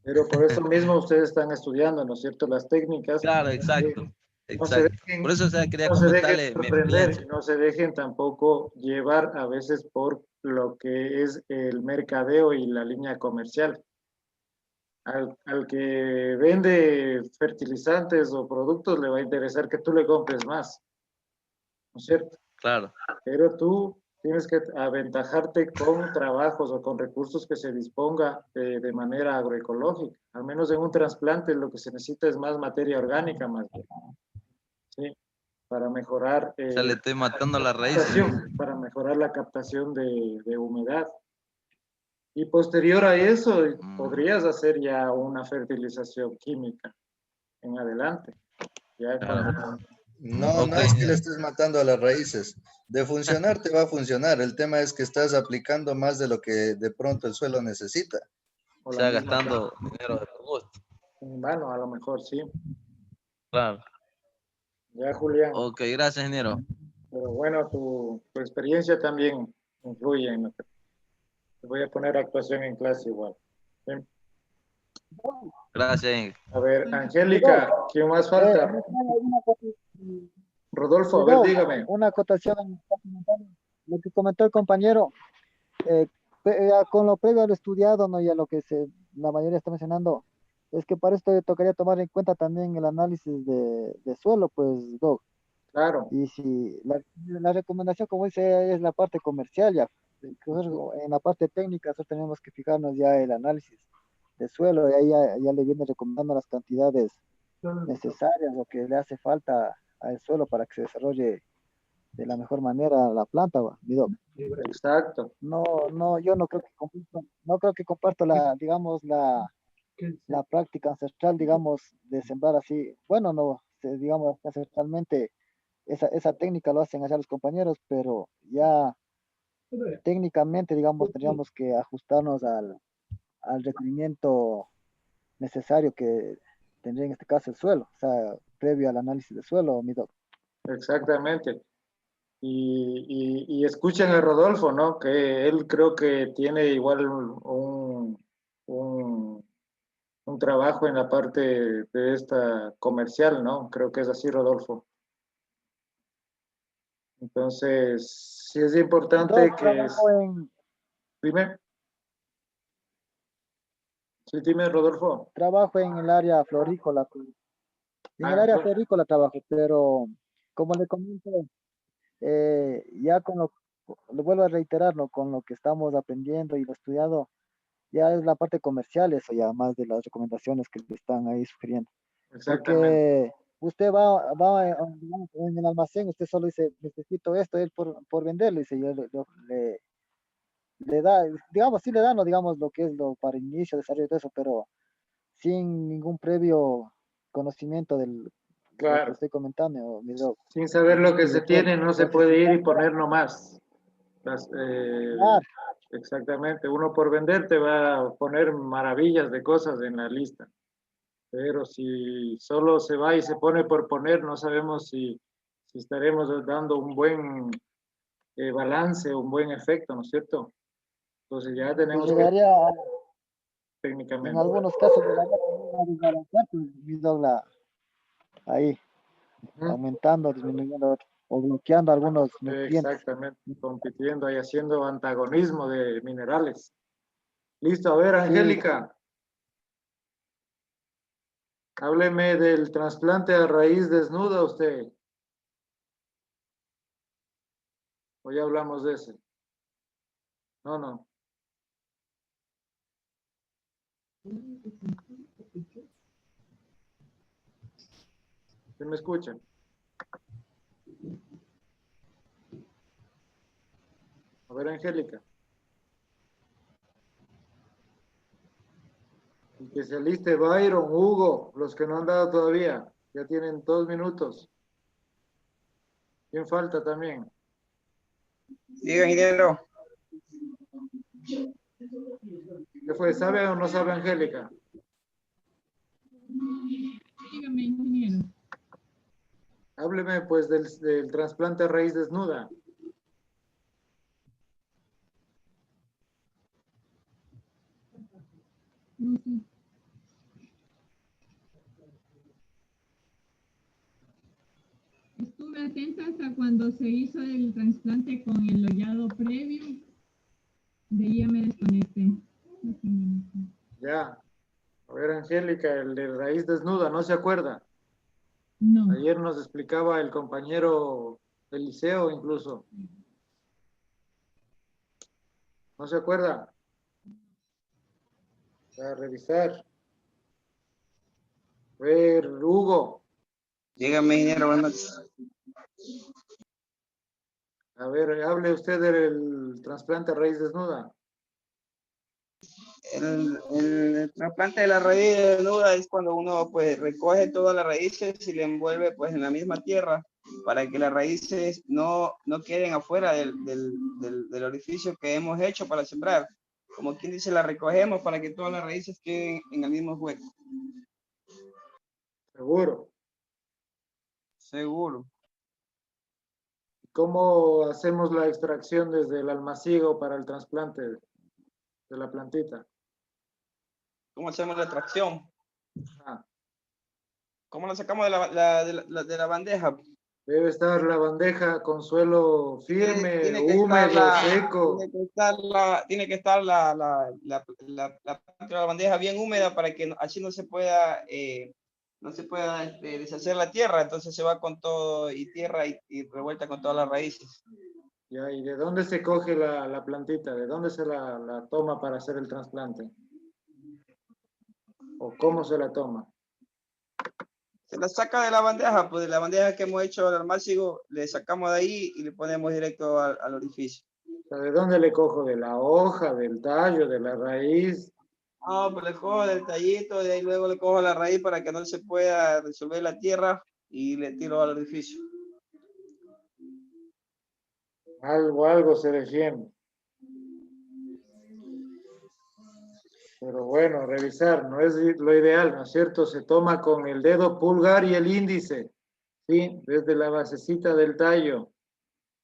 Pero por eso mismo ustedes están estudiando, ¿no es cierto?, las técnicas. Claro, exacto. No se Exacto. dejen, Por eso, o sea, quería no se dejen comentarle mi sorprender, experiencia. no se dejen tampoco llevar a veces por lo que es el mercadeo y la línea comercial. al que vende fertilizantes o productos le va a interesar que tú le compres más, ¿no es cierto? Claro. Pero tú tienes que aventajarte con trabajos o con recursos que se disponga de manera agroecológica. Al menos en un trasplante lo que se necesita es más materia orgánica, más bien, ¿sí? Para mejorar O sea, le estoy matando la raíz. para mejorar la captación de humedad. Y posterior a eso, podrías hacer ya una fertilización química en adelante. Ya cuando- No, no es que le estés matando a las raíces. De funcionar te va a funcionar. El tema es que estás aplicando más de lo que de pronto el suelo necesita. O sea, gastando dinero de tu gusto. En vano, a lo mejor sí. Claro. Ya, Julián. Ok, gracias, ingeniero. Pero bueno, tu experiencia también influye en lo que... Te voy a poner actuación en clase igual. ¿Sí? Gracias, Ingrid. A ver, Angélica, ¿quién más falta? Rodolfo, a ver, dígame. Una acotación, lo que comentó el compañero, con lo previo al estudiado, ¿no? Y a lo que la mayoría está mencionando, es que para esto tocaría tomar en cuenta también el análisis de suelo, pues, Doc. Claro. Y si la recomendación, como dice, es la parte comercial, ya. En la parte técnica, nosotros tenemos que fijarnos ya el análisis de suelo, y ahí ya le viene recomendando las cantidades necesarias, lo que le hace falta al suelo para que se desarrolle de la mejor manera la planta, mi Doc. Exacto. No, yo no creo que comparto digamos, la práctica ancestral, digamos, de sembrar así. Bueno, no, digamos, ancestralmente esa técnica lo hacen allá los compañeros, pero ya técnicamente, digamos, tendríamos que ajustarnos al requerimiento necesario que tendría en este caso el suelo, o sea, previo al análisis de suelo, mi Doc. Exactamente. Y escuchen a Rodolfo, ¿no? Que él creo que tiene igual un trabajo en la parte de esta comercial, ¿no? Creo que es así, Rodolfo. Entonces, sí es importante que... Dime. Sí, dime, Rodolfo. Trabajo en el área florícola. En el área florícola trabajo, pero como le comento, ya le vuelvo a reiterar, ¿no? Con lo que estamos aprendiendo y lo estudiado, ya es la parte comercial, eso ya más de las recomendaciones que le están ahí sugiriendo. Porque usted va en el almacén, usted solo dice, necesito esto, él por venderlo, dice, yo le da, digamos, sí le da, no digamos lo que es lo para inicio, desarrollo y todo eso, pero sin ningún previo conocimiento de lo que estoy comentando, mi Doc. Sin saber lo que se tiene, no se puede ir y poner nomás. Exactamente, uno por vender te va a poner maravillas de cosas en la lista, pero si solo se va y se pone por poner, no sabemos si estaremos dando un buen balance, un buen efecto, ¿no es cierto? Entonces ya tenemos que técnicamente. En algunos casos llegaría a desbalancear, pues, mi Doc, ahí, aumentando, disminuyendo o bloqueando algunos nutrientes. Exactamente, compitiendo y haciendo antagonismo de minerales. Listo, a ver, Angélica. Hábleme del trasplante a raíz desnuda usted. Hoy hablamos de ese. No. ¿Se me escucha? A ver, Angélica. Y que se aliste Byron, Hugo, los que no han dado todavía. Ya tienen 2 minutos. ¿Quién falta también? Diga, ingeniero. ¿Qué fue? ¿Sabe o no sabe, Angélica? Dígame, ingeniero. Hábleme, pues, del trasplante a raíz desnuda. Estuve atenta hasta cuando se hizo el trasplante con el hollado previo. De ahí ya me desconecté. Ya. A ver, Angélica, el de raíz desnuda, ¿no se acuerda? No. Ayer nos explicaba el compañero del liceo incluso. ¿No se acuerda? Para revisar. A ver, Hugo. Dígame, ingeniero, buenas noches. A ver, hable usted del trasplante a raíz desnuda. El trasplante de la raíz desnuda es cuando uno pues recoge todas las raíces y le envuelve pues en la misma tierra para que las raíces no queden afuera del orificio que hemos hecho para sembrar. Como quien dice, la recogemos para que todas las raíces queden en el mismo hueco. Seguro. Seguro. ¿Cómo hacemos la extracción desde el almacigo para el trasplante de la plantita? ¿Cómo hacemos la extracción? Ah. ¿Cómo la sacamos de la bandeja? Debe estar la bandeja con suelo firme, Tiene que húmedo, seco. Tiene que estar la bandeja bien húmeda para que así no se pueda deshacer la tierra, entonces se va con todo y tierra y revuelta con todas las raíces. Ya, ¿y de dónde se coge la plantita? ¿De dónde se la toma para hacer el trasplante? ¿O cómo se la toma? Se la saca de la bandeja, pues de la bandeja que hemos hecho al almácigo, le sacamos de ahí y le ponemos directo al orificio. ¿De dónde le cojo? ¿De la hoja, del tallo, de la raíz? No, pues le cojo del tallito, de ahí luego le cojo la raíz para que no se pueda resolver la tierra y le tiro al orificio. Algo se defiende. Pero bueno, revisar, no es lo ideal, ¿no es cierto? Se toma con el dedo pulgar y el índice, ¿sí? Desde la basecita del tallo.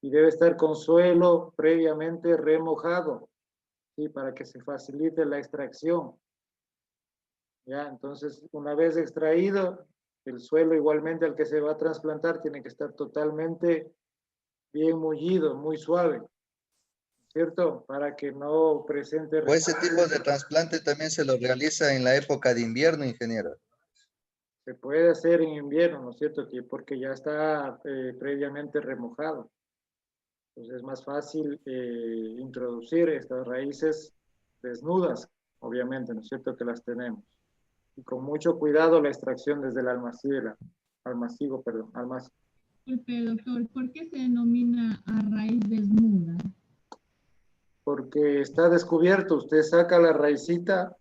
Y debe estar con suelo previamente remojado, ¿sí? Para que se facilite la extracción. Ya, entonces, una vez extraído, el suelo igualmente al que se va a trasplantar tiene que estar totalmente bien mullido, muy suave, ¿cierto? Para que no presente... O ese tipo de trasplante también se lo realiza en la época de invierno, ingeniero. Se puede hacer en invierno, ¿no es cierto? Porque ya está previamente remojado. Entonces es más fácil introducir estas raíces desnudas, obviamente, ¿no es cierto? Que las tenemos. Y con mucho cuidado la extracción desde el almacigo. Disculpe, doctor, ¿por qué se denomina a raíz desnuda? Porque está descubierto, usted saca la raicita,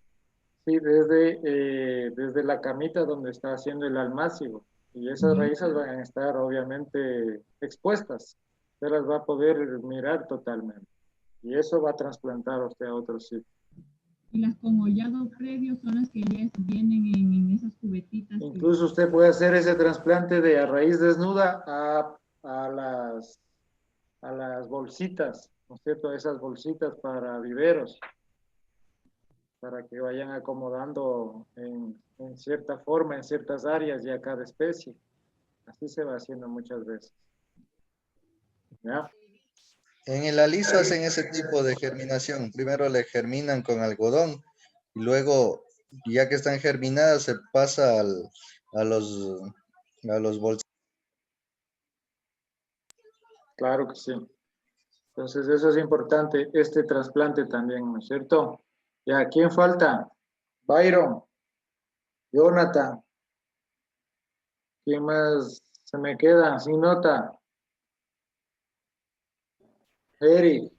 sí, desde la camita donde está haciendo el almácigo, y esas raíces van a estar obviamente expuestas, usted las va a poder mirar totalmente, y eso va a trasplantar a usted a otro sitio. Y las con hollado previo son las que ya vienen en esas cubetitas. Incluso usted puede hacer ese trasplante de a raíz desnuda a las bolsitas, ¿no es cierto? Esas bolsitas para viveros, para que vayan acomodando en cierta forma, en ciertas áreas ya cada especie. Así se va haciendo muchas veces. ¿Ya? En el aliso hacen ese tipo de germinación. Primero le germinan con algodón y luego, ya que están germinadas, se pasa a los bolsitos. Claro que sí. Entonces eso es importante, este trasplante también, ¿no es cierto? Ya, ¿quién falta? Byron, Jonathan. ¿Quién más se me queda sin nota? Eric.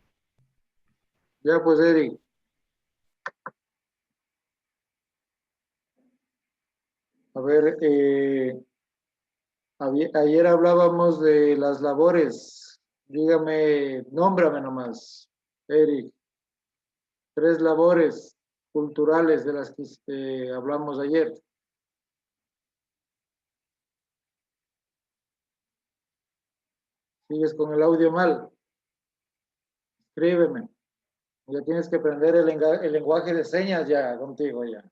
Ya pues, Eric. A ver, ayer hablábamos de las labores. Dígame, nómbrame nomás, Eric. 3 labores culturales de las que hablamos ayer. ¿Sigues con el audio mal? Escríbeme. Ya tienes que aprender el lenguaje de señas ya contigo ya.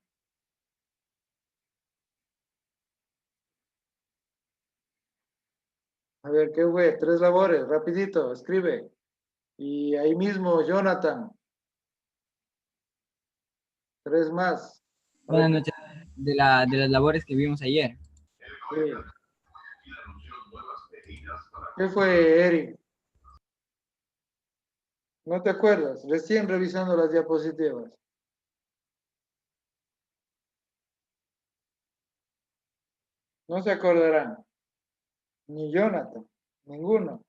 A ver, ¿qué fue? 3 labores, rapidito, escribe. Y ahí mismo, Jonathan. 3 más. Buenas noches. de las labores que vimos ayer. Sí. ¿Qué fue, Eric? ¿No te acuerdas? Recién revisando las diapositivas. No se acordarán. Ni Jonathan, ninguno.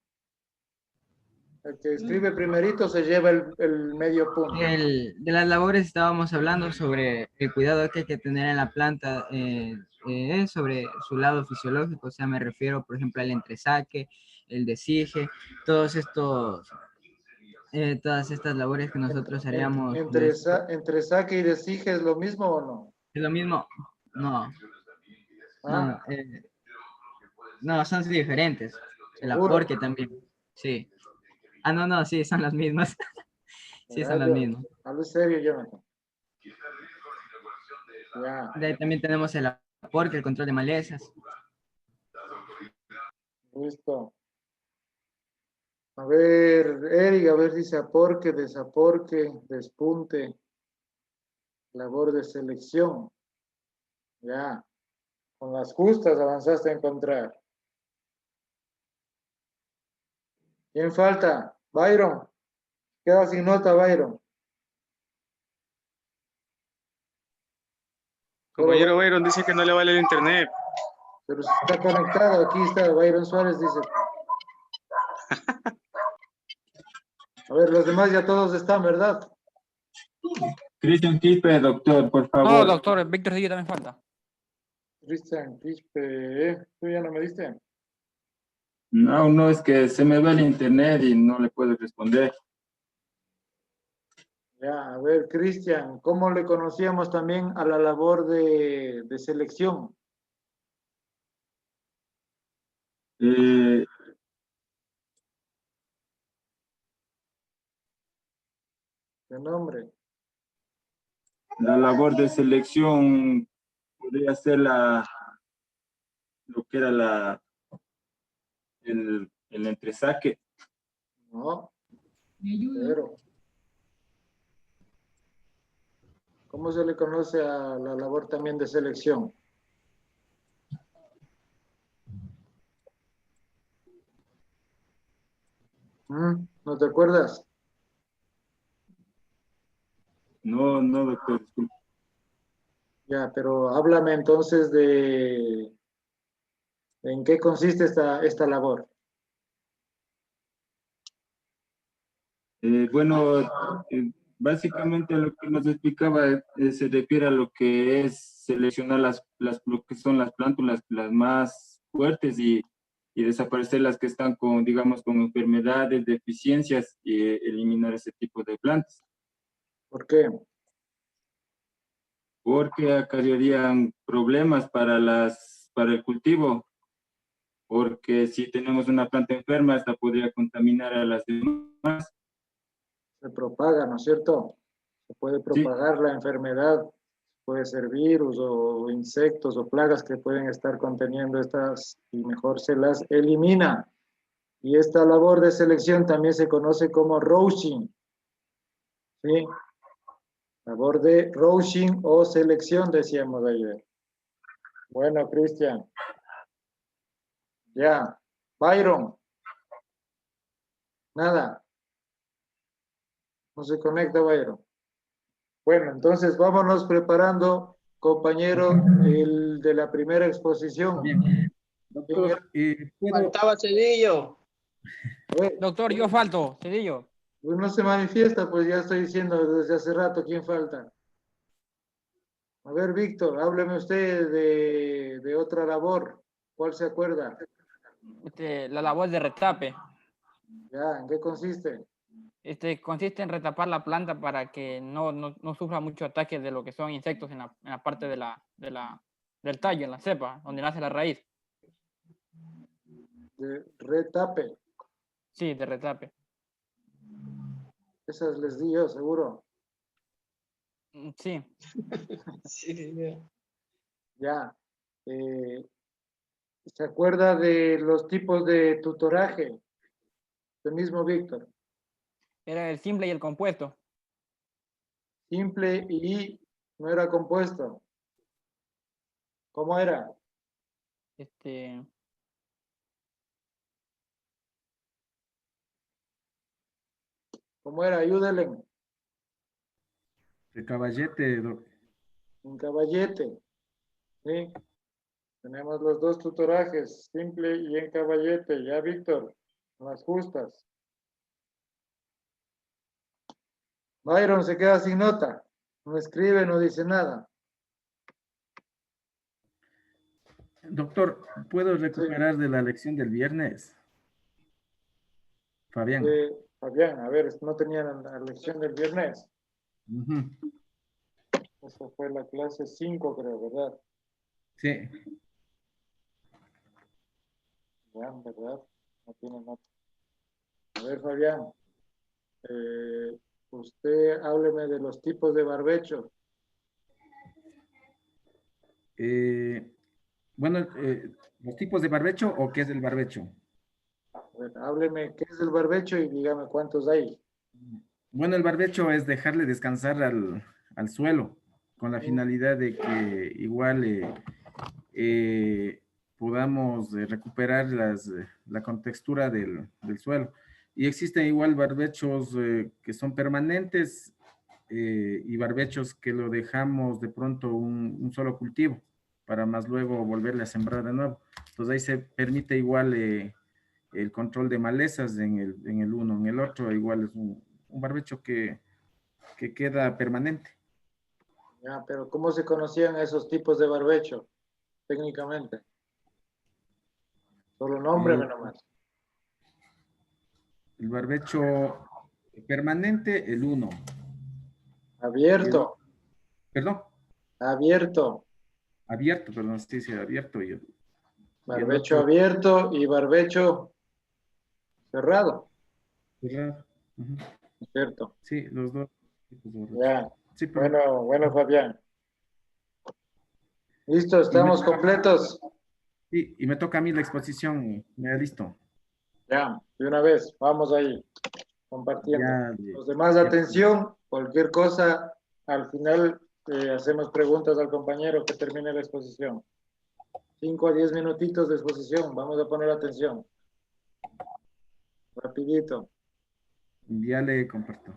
El que escribe primerito se lleva el medio punto. De las labores estábamos hablando sobre el cuidado que hay que tener en la planta, sobre su lado fisiológico, o sea, me refiero, por ejemplo, al entresaque, el desige, todos estos, todas estas labores que nosotros haríamos. ¿Entre saque y desige es lo mismo o no? ¿Es lo mismo? No. ¿Ah? No, son diferentes. El ¿Seguro? aporte también, sí. Ah, no, sí, son las mismas. Sí, son las mismas. Hablo serio, Jonathan. Ya. De ahí también tenemos el aporte, el control de malezas. Listo. A ver, Eric, a ver, dice aporque, desaporque, despunte, labor de selección. Ya. Con las justas avanzaste a encontrar. ¿Quién falta? Byron. Queda sin nota, Byron. Compañero Byron dice que no le vale el internet. Pero está conectado, aquí está, Byron Suárez dice. A ver, los demás ya todos están, ¿verdad? Cristian Quispe, doctor, por favor. No, doctor, Víctor Cedillo también falta. Cristian Quispe, ¿tú ya no me diste? No, es que se me va el internet y no le puedo responder. Ya, a ver, Cristian, ¿cómo le conocíamos también a la labor de selección? Eh, ¿Qué nombre? la labor de selección podría ser lo que era el entresaque. No. Pero, ¿cómo se le conoce a la labor también de selección? ¿No te acuerdas? No, doctor, disculpe. Ya, pero háblame entonces de en qué consiste esta labor. Básicamente lo que nos explicaba se refiere a lo que es seleccionar lo que son las plántulas, las más fuertes y desaparecer las que están con, digamos, con enfermedades, deficiencias y eliminar ese tipo de plantas. ¿Por qué? Porque acarrearían problemas para el cultivo, porque si tenemos una planta enferma, esta podría contaminar a las demás. Se propaga, ¿no es cierto? Se puede propagar la enfermedad, puede ser virus o insectos o plagas que pueden estar conteniendo estas y mejor se las elimina. Y esta labor de selección también se conoce como roushing. ¿Sí? Labor de roushing o selección, decíamos ayer. Bueno, Cristian. Ya. Byron. Nada. No se conecta, Byron. Bueno, entonces vámonos preparando, compañero, el de la primera exposición. Doctor, Faltaba Cedillo. Doctor, yo falto, Cedillo. Pues no se manifiesta, pues ya estoy diciendo desde hace rato quién falta. A ver, Víctor, hábleme usted de otra labor. ¿Cuál se acuerda? La labor de retape. Ya, ¿en qué consiste? Consiste en retapar la planta para que no sufra mucho ataque de lo que son insectos en la parte del tallo, en la cepa, donde nace la raíz. De retape. Sí, de retape. Esas les di yo, seguro. Sí. Sí. Ya. ¿Se acuerda de los tipos de tutoraje? El mismo Víctor. Era el simple y el compuesto. Simple y no era compuesto. ¿Cómo era? ¿Cómo era? Ayúdenle. El caballete, Un caballete. Sí. Tenemos los dos tutorajes, simple y en caballete. Ya, Víctor, las justas. Byron se queda sin nota. No escribe, no dice nada. Doctor, ¿puedo recuperar de la lección del viernes? Fabián. Fabián, a ver, no tenían la lección del viernes. Ujú. Esa fue la clase 5, creo, ¿verdad? Sí. Ya, ¿verdad? No tiene nota. A ver, Fabián, usted hábleme de los tipos de barbecho. Bueno, ¿los tipos de barbecho o qué es el barbecho? A ver, hábleme qué es el barbecho y dígame cuántos hay. Bueno, el barbecho es dejarle descansar al suelo con la finalidad de que igual podamos recuperar la contextura del suelo. Y existen igual barbechos que son permanentes y barbechos que lo dejamos de pronto un solo cultivo para más luego volverle a sembrar de nuevo. Entonces ahí se permite igual el control de malezas en el uno. En el otro igual es un barbecho que queda permanente. Ya, pero ¿cómo se conocían esos tipos de barbecho técnicamente? Solo nómbreme nomás. El barbecho permanente, el 1. Abierto. ¿Perdón? Abierto. Abierto, perdón, sí, sí, abierto. Barbecho abierto y barbecho cerrado. Cerrado. Ujú. Cierto. Sí, los dos. Ya. Sí, pero... Bueno, Fabián. Listo, estamos completos. Sí, y me toca a mí la exposición. Ya, listo. Ya, de una vez, vamos ahí, compartiendo. Ya, Los demás, atención, cualquier cosa, al final hacemos preguntas al compañero que termine la exposición. 5 a 10 minutitos de exposición, vamos a poner atención. Rapidito. Ya le comparto.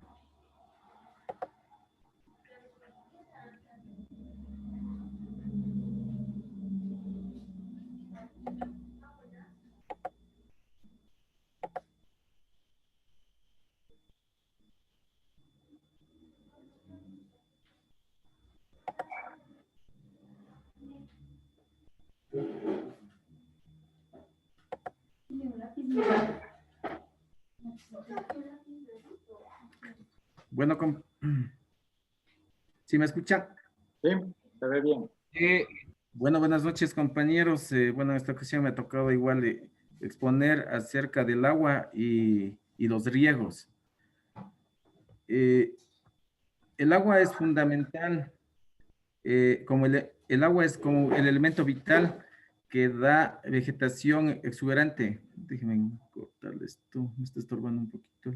Bueno, ¿sí me escuchan? Sí, se ve bien. Bueno, buenas noches, compañeros. Bueno, en esta ocasión me ha tocado igual exponer acerca del agua y los riegos. El agua es fundamental, como el agua es como el elemento vital que da vegetación exuberante. Déjenme cortarle esto, me está estorbando un poquito.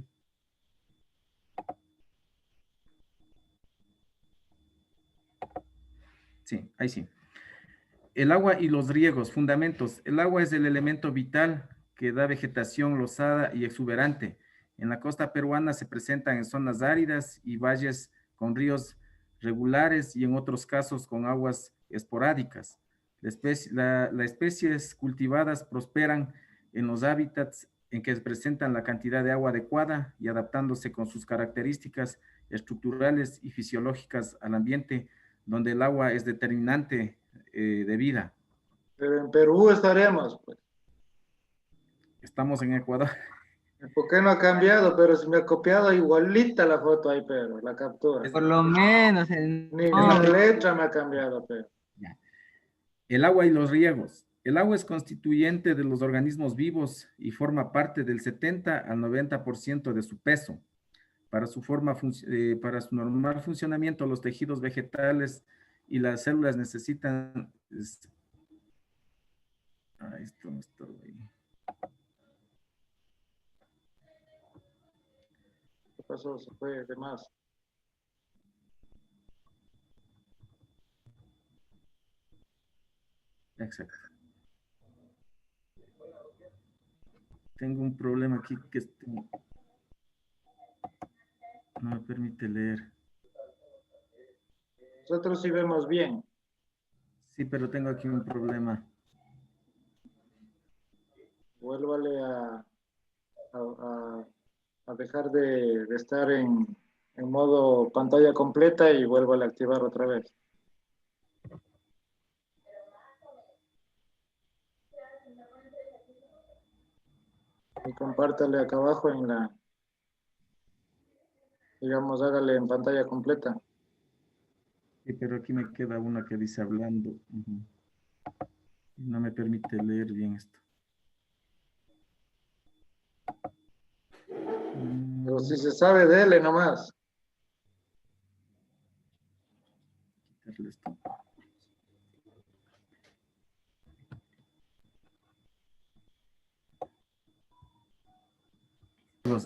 Sí, ahí sí. El agua y los riegos, fundamentos. El agua es el elemento vital que da vegetación lozada y exuberante. En la costa peruana se presentan en zonas áridas y valles con ríos regulares y en otros casos con aguas esporádicas. Las especies cultivadas prosperan en los hábitats en que presentan la cantidad de agua adecuada y adaptándose con sus características estructurales y fisiológicas al ambiente, donde el agua es determinante de vida. Pero en Perú estaremos, pues. Estamos en Ecuador. ¿Por qué no ha cambiado? Pero si me ha copiado igualita la foto ahí, pero la captura. Por lo menos. Ni la letra me ha cambiado, pero. El agua y los riegos. El agua es constituyente de los organismos vivos y forma parte del 70 al 90% de su peso. Para su normal funcionamiento, los tejidos vegetales y las células necesitan... esto no está bien. ¿Qué pasó? Se fue de más. Exacto. Tengo un problema aquí que no me permite leer. Nosotros sí vemos bien. Sí, pero tengo aquí un problema. Vuélvale a dejar de estar en modo pantalla completa y vuélvale a activar otra vez. Y compártale acá abajo en la, digamos, hágale en pantalla completa. Sí, pero aquí me queda una que dice hablando. Ujú. No me permite leer bien esto. Pero si se sabe, dele nomás. Quitarle esto.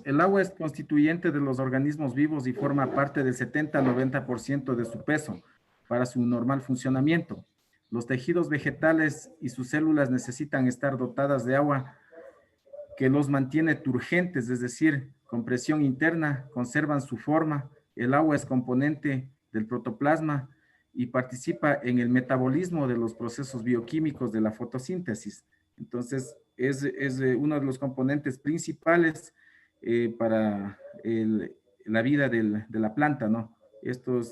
El agua es constituyente de los organismos vivos y forma parte del 70-90% de su peso para su normal funcionamiento. Los tejidos vegetales y sus células necesitan estar dotadas de agua que los mantiene turgentes, es decir, con presión interna, conservan su forma. El agua es componente del protoplasma y participa en el metabolismo de los procesos bioquímicos de la fotosíntesis. Entonces, es uno de los componentes principales para la vida de la planta, ¿no? Esto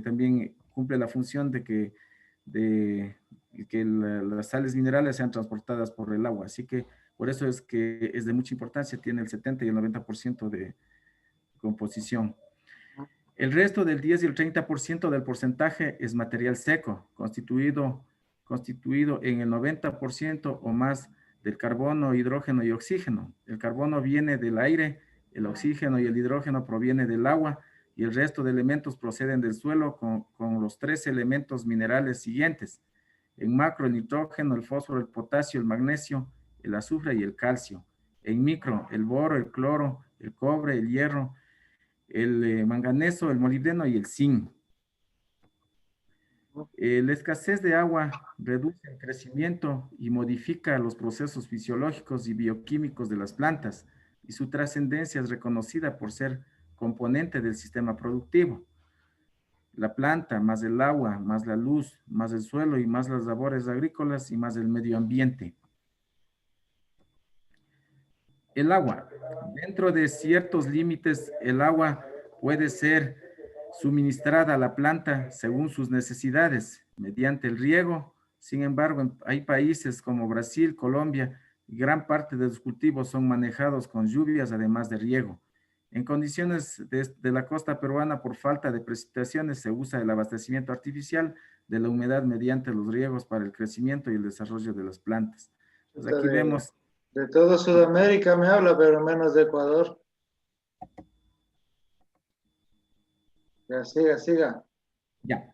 también cumple la función de que las sales minerales sean transportadas por el agua. Así que por eso es que es de mucha importancia, tiene el 70 y el 90% de composición. El resto del 10 y el 30% del porcentaje es material seco, constituido en el 90% o más del carbono, hidrógeno y oxígeno. El carbono viene del aire, el oxígeno y el hidrógeno proviene del agua y el resto de elementos proceden del suelo con los 3 elementos minerales siguientes. En macro, el nitrógeno, el fósforo, el potasio, el magnesio, el azufre y el calcio. En micro, el boro, el cloro, el cobre, el hierro, el manganeso, el molibdeno y el zinc. La escasez de agua reduce el crecimiento y modifica los procesos fisiológicos y bioquímicos de las plantas, y su trascendencia es reconocida por ser componente del sistema productivo. La planta, más el agua, más la luz, más el suelo y más las labores agrícolas y más el medio ambiente. El agua. Dentro de ciertos límites, el agua puede ser suministrada a la planta según sus necesidades, mediante el riego. Sin embargo, hay países como Brasil, Colombia, y gran parte de los cultivos son manejados con lluvias, además de riego. En condiciones de la costa peruana, por falta de precipitaciones, se usa el abastecimiento artificial de la humedad mediante los riegos para el crecimiento y el desarrollo de las plantas. Pues aquí vemos... De todo Sudamérica me habla, pero menos de Ecuador. Ya, siga. Ya.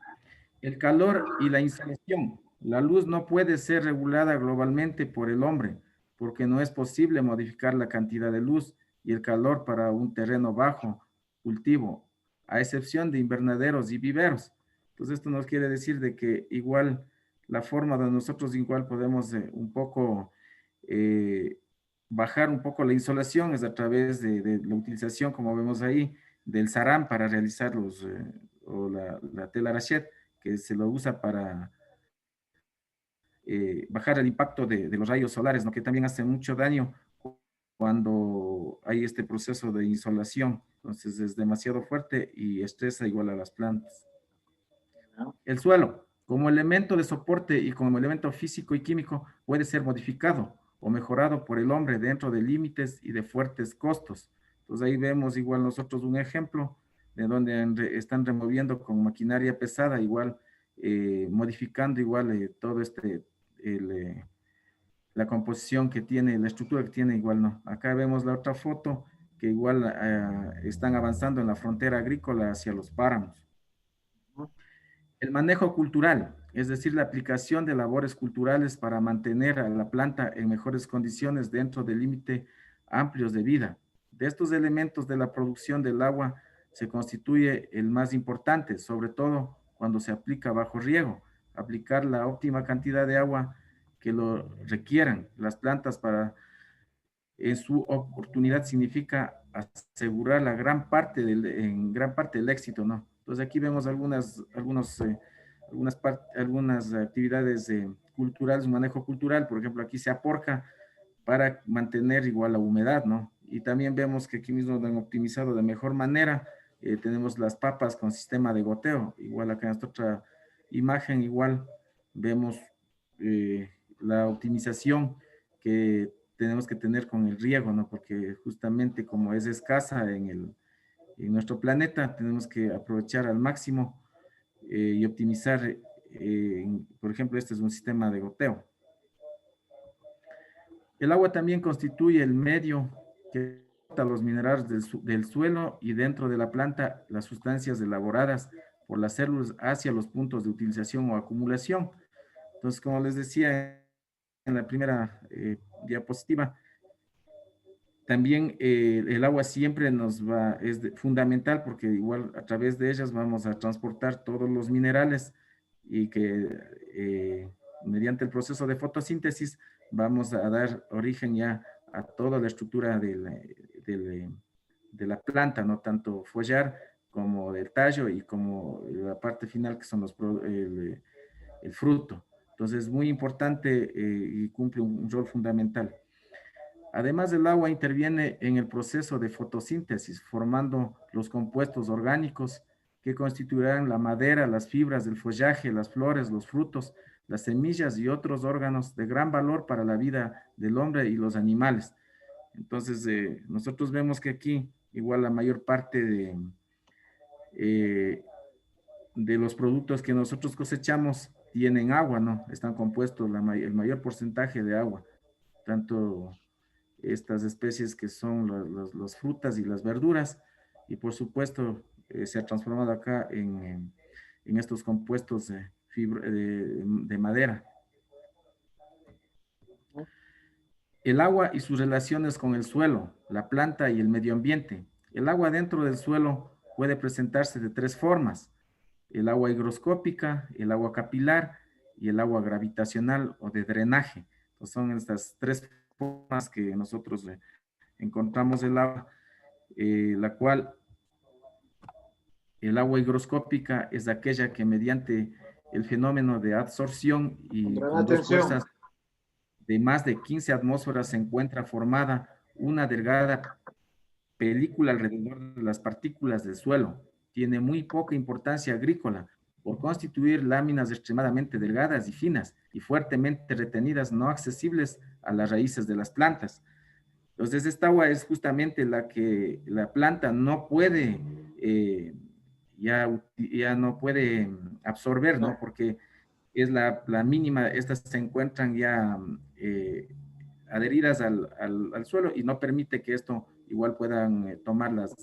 El calor y la insolación. La luz no puede ser regulada globalmente por el hombre, porque no es posible modificar la cantidad de luz y el calor para un terreno bajo, cultivo, a excepción de invernaderos y viveros. Entonces, esto nos quiere decir de que igual la forma de nosotros igual podemos un poco bajar un poco la insolación es a través de la utilización, como vemos ahí, del sarán para realizar o la tela rachet, que se lo usa para bajar el impacto de los rayos solares, ¿no? Que también hace mucho daño cuando hay este proceso de insolación. Entonces es demasiado fuerte y estresa igual a las plantas. El suelo, como elemento de soporte y como elemento físico y químico, puede ser modificado o mejorado por el hombre dentro de límites y de fuertes costos. Entonces ahí vemos igual nosotros un ejemplo de donde están removiendo con maquinaria pesada, igual modificando igual todo la composición que tiene, la estructura que tiene igual, ¿no? Acá vemos la otra foto que igual están avanzando en la frontera agrícola hacia los páramos. El manejo cultural, es decir, la aplicación de labores culturales para mantener a la planta en mejores condiciones dentro del límite amplios de vida. De estos elementos de la producción del agua se constituye el más importante, sobre todo cuando se aplica bajo riego. Aplicar la óptima cantidad de agua que lo requieran las plantas para en su oportunidad significa asegurar la en gran parte del éxito, ¿no? Entonces aquí vemos algunas actividades culturales, un manejo cultural, por ejemplo, aquí se aporca para mantener igual la humedad, ¿no? Y también vemos que aquí mismo lo han optimizado de mejor manera. Tenemos las papas con sistema de goteo, igual acá en esta otra imagen, igual vemos la optimización que tenemos que tener con el riego, ¿no? Porque justamente como es escasa en nuestro planeta, tenemos que aprovechar al máximo y optimizar, por ejemplo, este es un sistema de goteo. El agua también constituye el medio que aporta los minerales del suelo y dentro de la planta las sustancias elaboradas por las células hacia los puntos de utilización o acumulación. Entonces, como les decía en la primera diapositiva, también el agua siempre es fundamental porque igual a través de ellas vamos a transportar todos los minerales y que mediante el proceso de fotosíntesis vamos a dar origen ya a toda la estructura de la planta, no tanto follar como del tallo y como la parte final que son el fruto. Entonces es muy importante y cumple un rol fundamental. Además, el agua interviene en el proceso de fotosíntesis, formando los compuestos orgánicos que constituirán la madera, las fibras del follaje, las flores, los frutos, las semillas y otros órganos de gran valor para la vida del hombre y los animales. Entonces, nosotros vemos que aquí, igual la mayor parte de los productos que nosotros cosechamos tienen agua, ¿no? Están compuestos el mayor porcentaje de agua, tanto estas especies que son las frutas y las verduras, y por supuesto se ha transformado acá en estos compuestos de madera. El agua y sus relaciones con el suelo, la planta y el medio ambiente. El agua dentro del suelo puede presentarse de tres formas: el agua higroscópica, el agua capilar y el agua gravitacional o de drenaje. Entonces son estas tres formas que nosotros encontramos el agua, la cual el agua higroscópica es aquella que mediante el fenómeno de absorción y con dos fuerzas de más de 15 atmósferas se encuentra formada una delgada película alrededor de las partículas del suelo. Tiene muy poca importancia agrícola por constituir láminas extremadamente delgadas y finas y fuertemente retenidas, no accesibles a las raíces de las plantas. Entonces, esta agua es justamente la que la planta no puede, ya no puede absorber, ¿no? Porque es la mínima, estas se encuentran ya adheridas al suelo y no permite que esto igual puedan tomar las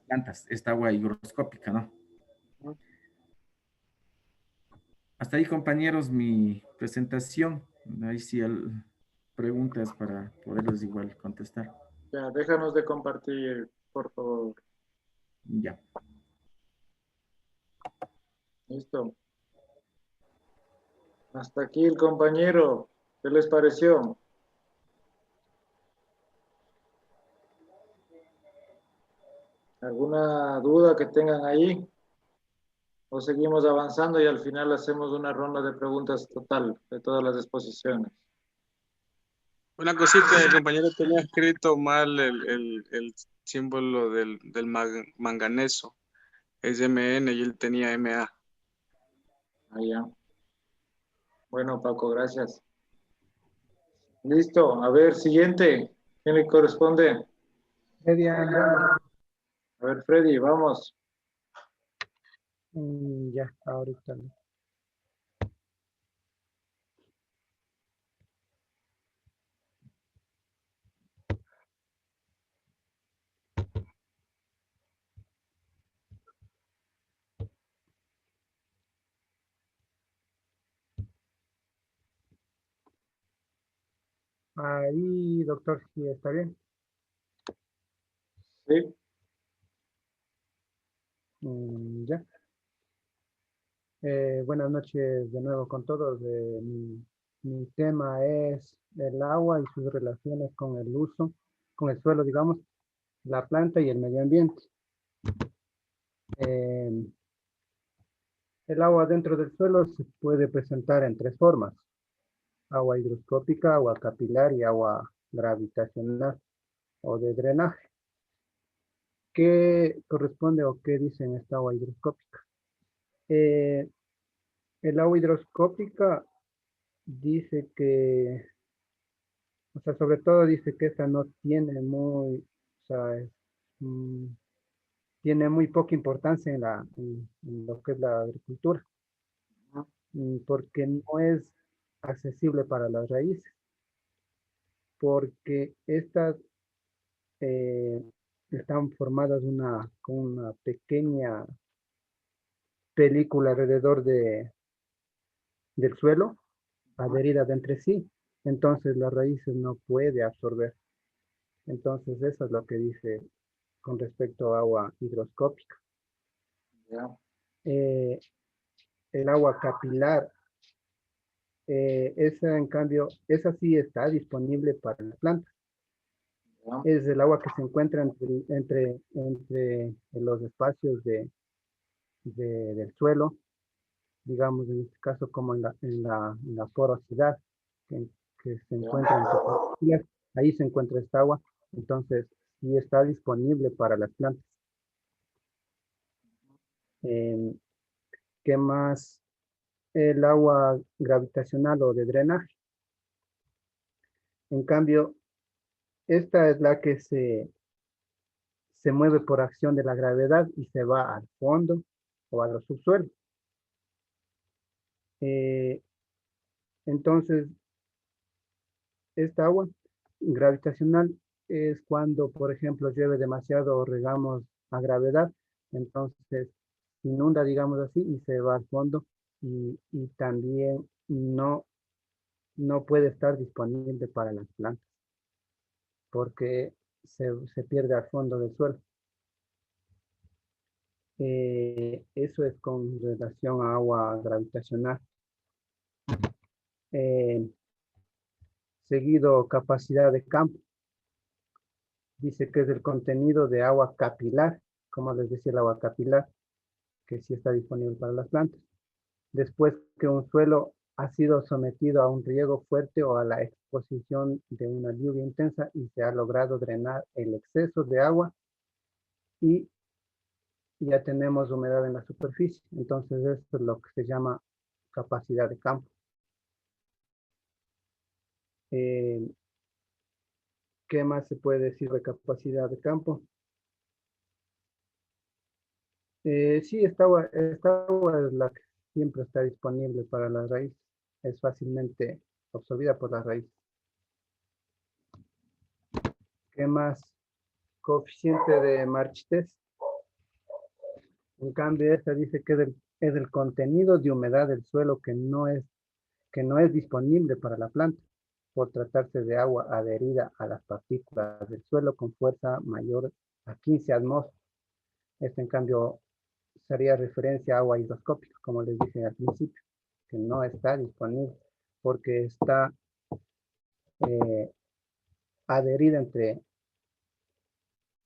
plantas, esta agua higroscópica, ¿no? Hasta ahí, compañeros, mi presentación. Ahí sí preguntas para poderles igual contestar. Ya, déjanos de compartir, por favor. Ya. Listo. Hasta aquí el compañero. ¿Qué les pareció? ¿Alguna duda que tengan ahí? ¿O seguimos avanzando y al final hacemos una ronda de preguntas total de todas las exposiciones? Una cosita, el compañero tenía escrito mal el símbolo del manganeso. Es MN y él tenía MA. Ah, ya. Bueno, Paco, gracias. Listo. A ver, siguiente. ¿Quién le corresponde? Freddy Andrade. A ver, Freddy, vamos. Ya, ahorita. Ahí, doctor, sí, está bien. Sí. Ya. Buenas noches de nuevo con todos. Mi tema es el agua y sus relaciones con el uso, con el suelo, digamos, la planta y el medio ambiente. El agua dentro del suelo se puede presentar en tres formas: agua hidroscópica, agua capilar y agua gravitacional o de drenaje. ¿Qué corresponde o qué dice en esta agua hidroscópica? El agua hidroscópica dice que, o sea, sobre todo dice que esta no tiene muy, o sea, tiene muy poca importancia en lo que es la agricultura, porque no es accesible para las raíces, porque estas están formadas con una pequeña película alrededor del suelo, adheridas entre sí, entonces las raíces no puede absorber. Entonces eso es lo que dice con respecto a agua hidroscópica. El agua capilar, esa en cambio, esa sí está disponible para las plantas. Es el agua que se encuentra entre los espacios del suelo, digamos en este caso como en la porosidad que se encuentra entre partículas, ahí se encuentra esta agua, entonces sí está disponible para las plantas. ¿Qué más? El agua gravitacional o de drenaje. En cambio, esta es la que se mueve por acción de la gravedad y se va al fondo o a los subsuelos. Entonces, esta agua gravitacional es cuando, por ejemplo, llueve demasiado o regamos a gravedad, entonces inunda, digamos así, y se va al fondo y también no puede estar disponible para las plantas porque se pierde al fondo del suelo. Eso es con relación a agua gravitacional. Seguido, capacidad de campo. Dice que es el contenido de agua capilar, como les decía, el agua capilar, que sí está disponible para las plantas. Después que un suelo ha sido sometido a un riego fuerte o a la exposición de una lluvia intensa y se ha logrado drenar el exceso de agua y ya tenemos humedad en la superficie. Entonces esto es lo que se llama capacidad de campo. ¿Qué más se puede decir de capacidad de campo? Sí, esta agua es la que siempre está disponible para las raíces. Es fácilmente absorbida por las raíces. ¿Qué más? Coeficiente de marchitez. En cambio, esta dice que es el contenido de humedad del suelo que no es disponible para la planta, por tratarse de agua adherida a las partículas del suelo con fuerza mayor a 15 atmósferas. Esto, en cambio, sería referencia a agua hidroscópica, como les dije al principio, que no está disponible porque está adherida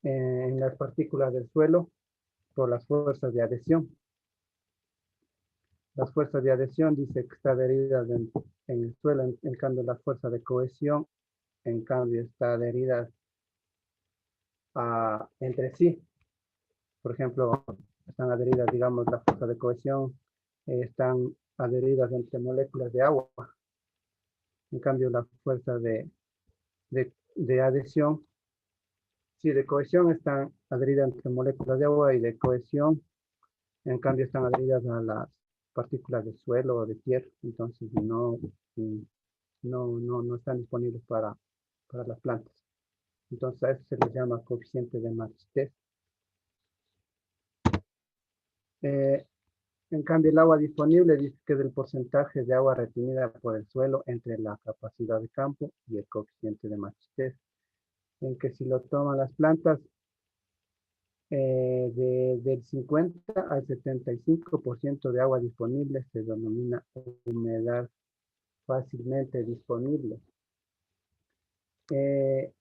en las partículas del suelo por las fuerzas de adhesión. Las fuerzas de adhesión dice que está adherida en el suelo, en cambio la fuerza de cohesión, en cambio está adherida entre sí. Por ejemplo, están adheridas, digamos, la fuerza de cohesión, están adheridas entre moléculas de agua. En cambio, la fuerza de adhesión, sí, de cohesión están adheridas entre moléculas de agua y de cohesión, en cambio, están adheridas a las partículas de suelo o de tierra, entonces no están disponibles para las plantas. Entonces a eso se le llama coeficiente de marchitez. En cambio, el agua disponible dice que es el porcentaje de agua retenida por el suelo entre la capacidad de campo y el coeficiente de marchitez, en que si lo toman las plantas, del 50 al 75% de agua disponible se denomina humedad fácilmente disponible. ¿Qué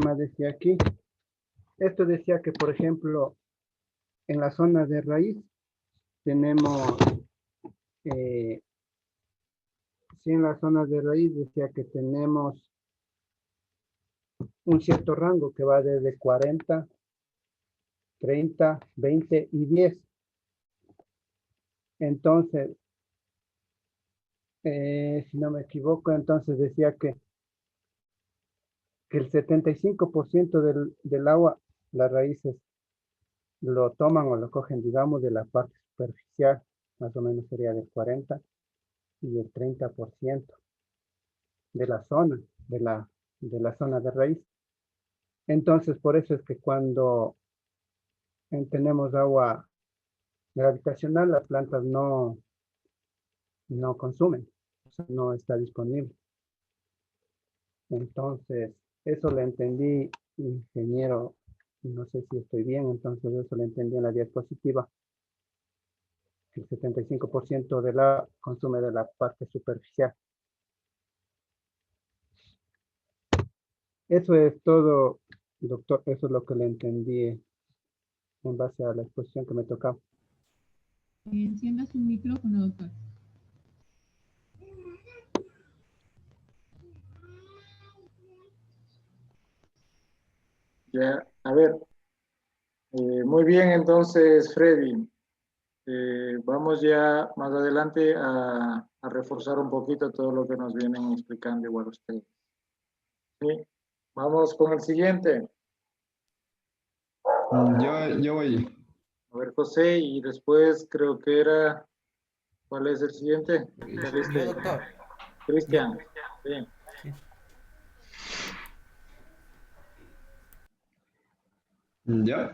más decía aquí? Esto decía que, por ejemplo, en la zona de raíz tenemos, sí, en la zona de raíz decía que tenemos un cierto rango que va desde 40, 30, 20 y 10. Entonces, si no me equivoco, entonces decía que el 75% del agua, las raíces lo toman o lo cogen, digamos, de la parte superficial, más o menos sería del 40, y el 30% de la zona, de la zona de raíz. Entonces, por eso es que cuando tenemos agua gravitacional, las plantas no consumen, o sea, no está disponible. Entonces, eso le entendí, ingeniero, no sé si estoy bien, entonces eso le entendí en la diapositiva. El 75% de la consume de la parte superficial. Eso es todo, doctor, eso es lo que le entendí en base a la exposición que me tocaba. Encienda su micrófono, doctor. Ya, a ver. Muy bien, entonces, Freddy. Vamos ya más adelante a reforzar un poquito todo lo que nos vienen explicando igual ustedes. ¿Sí? Vamos con el siguiente. Yo voy. A ver, José, y después creo que era... ¿Cuál es el siguiente? Doctor. Cristian. Bien. ¿Ya?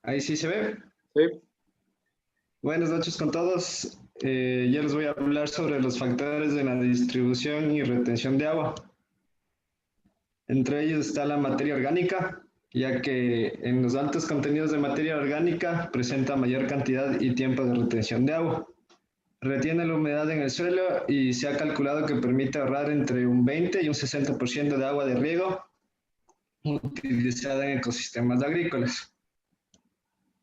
Ahí sí se ve. Sí. Buenas noches con todos. Ya les voy a hablar sobre los factores de la distribución y retención de agua. Entre ellos está la materia orgánica, ya que en los altos contenidos de materia orgánica presenta mayor cantidad y tiempo de retención de agua. Retiene la humedad en el suelo y se ha calculado que permite ahorrar entre un 20 y un 60% de agua de riego utilizada en ecosistemas agrícolas.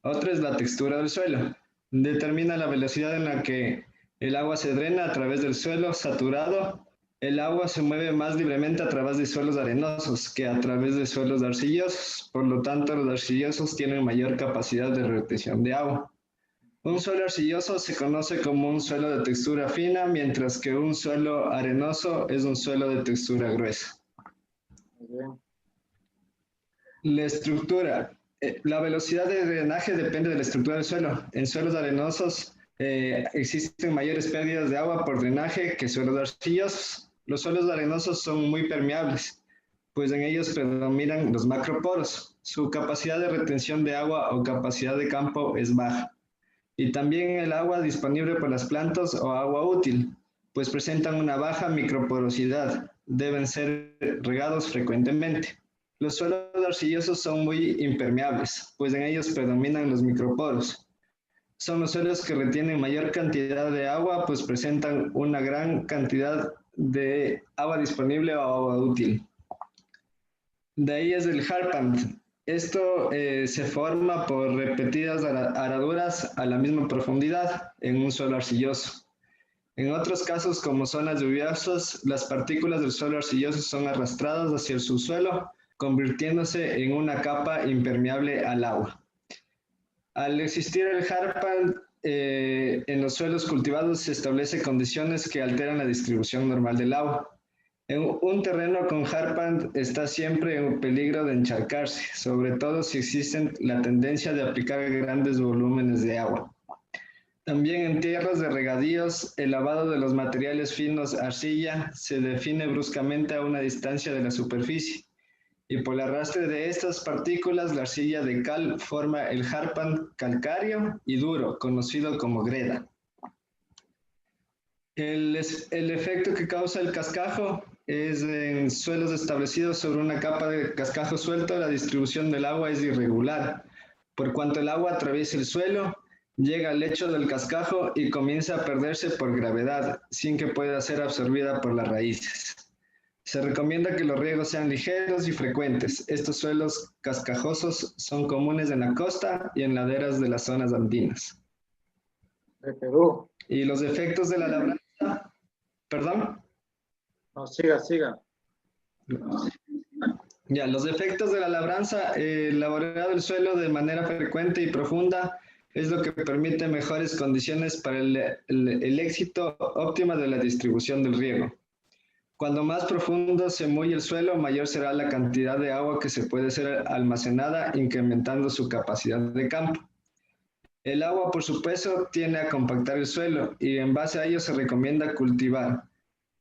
Otra es la textura del suelo. Determina la velocidad en la que el agua se drena a través del suelo saturado. El agua se mueve más libremente a través de suelos arenosos que a través de suelos arcillosos. Por lo tanto, los arcillosos tienen mayor capacidad de retención de agua. Un suelo arcilloso se conoce como un suelo de textura fina, mientras que un suelo arenoso es un suelo de textura gruesa. Muy bien. La estructura. La velocidad de drenaje depende de la estructura del suelo. En suelos arenosos existen mayores pérdidas de agua por drenaje que suelos arcillosos. Los suelos arenosos son muy permeables, pues en ellos predominan los macroporos. Su capacidad de retención de agua o capacidad de campo es baja. Y también el agua disponible por las plantas o agua útil, pues presentan una baja microporosidad. Deben ser regados frecuentemente. Los suelos arcillosos son muy impermeables, pues en ellos predominan los microporos. Son los suelos que retienen mayor cantidad de agua, pues presentan una gran cantidad de agua disponible o agua útil. De ahí es el Harpand. Esto se forma por repetidas araduras a la misma profundidad en un suelo arcilloso. En otros casos, como zonas lluviosas, las partículas del suelo arcilloso son arrastradas hacia el subsuelo, convirtiéndose en una capa impermeable al agua. Al existir el Harpand en los suelos cultivados se establecen condiciones que alteran la distribución normal del agua. Un terreno con Harpand está siempre en peligro de encharcarse, sobre todo si existe la tendencia de aplicar grandes volúmenes de agua. También en tierras de regadíos, el lavado de los materiales finos arcilla se define bruscamente a una distancia de la superficie, y por el arrastre de estas partículas, la arcilla de cal forma el Harpand calcáreo y duro, conocido como greda. El efecto que causa el cascajo es en suelos establecidos sobre una capa de cascajo suelto, la distribución del agua es irregular. Por cuanto el agua atraviesa el suelo, llega al lecho del cascajo y comienza a perderse por gravedad, sin que pueda ser absorbida por las raíces. Se recomienda que los riegos sean ligeros y frecuentes. Estos suelos cascajosos son comunes en la costa y en laderas de las zonas andinas. De Perú. Y los efectos de la labranza, perdón. No, siga. Ya, los efectos de la labranza, el laborado del suelo de manera frecuente y profunda es lo que permite mejores condiciones para el éxito óptimo de la distribución del riego. Cuando más profundo se muelle el suelo, mayor será la cantidad de agua que se puede ser almacenada, incrementando su capacidad de campo. El agua, por su peso, tiende a compactar el suelo y en base a ello se recomienda cultivar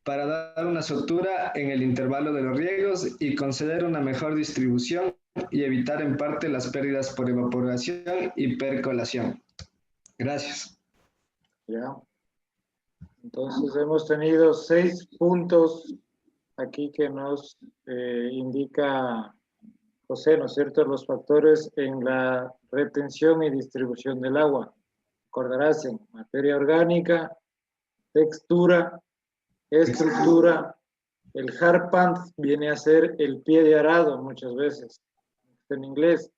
para dar una soltura en el intervalo de los riegos y conceder una mejor distribución y evitar en parte las pérdidas por evaporación y percolación. Gracias. Ya. Entonces hemos tenido 6 puntos aquí que nos indica José, ¿no es cierto?, los factores en la retención y distribución del agua. Recordarás en materia orgánica, textura, estructura, el hard pant viene a ser el pie de arado muchas veces, en inglés,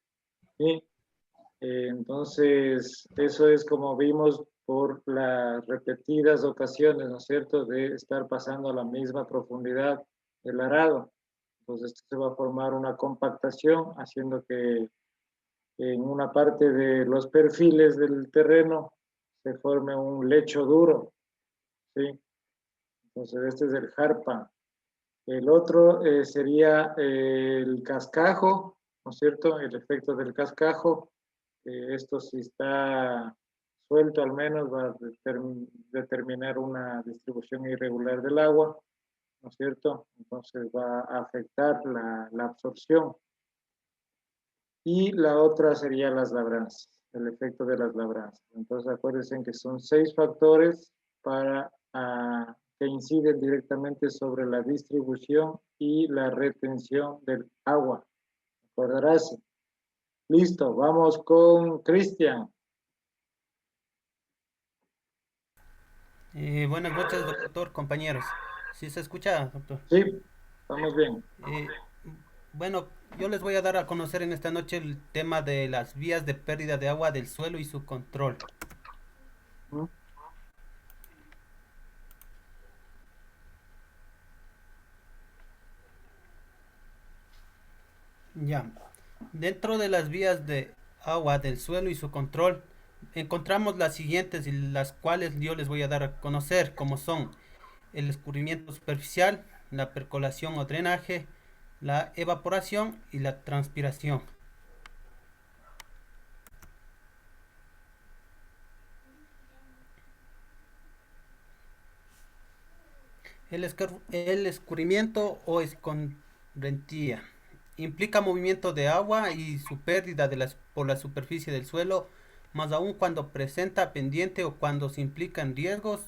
¿sí? Entonces, eso es como vimos por las repetidas ocasiones, ¿no es cierto?, de estar pasando a la misma profundidad del arado. Entonces, esto se va a formar una compactación, haciendo que en una parte de los perfiles del terreno se forme un lecho duro, ¿sí? Entonces, este es el harpa. El otro sería el cascajo, ¿no es cierto?, el efecto del cascajo. Esto, si está suelto al menos, va a determinar una distribución irregular del agua, ¿no es cierto? Entonces va a afectar la absorción. Y la otra sería las labranzas, el efecto de las labranzas. Entonces acuérdense que son 6 factores que inciden directamente sobre la distribución y la retención del agua. ¿Recordarás? Listo, vamos con Cristian. Buenas noches, doctor, compañeros. ¿Sí se escucha, doctor? Sí, estamos bien. Bueno, yo les voy a dar a conocer en esta noche el tema de las vías de pérdida de agua del suelo y su control. Ya, dentro de las vías de agua del suelo y su control, encontramos las siguientes y las cuales yo les voy a dar a conocer, como son el escurrimiento superficial, la percolación o drenaje, la evaporación y la transpiración. El escurrimiento o escorrentía implica movimiento de agua y su pérdida por la superficie del suelo, más aún cuando presenta pendiente o cuando se implican riesgos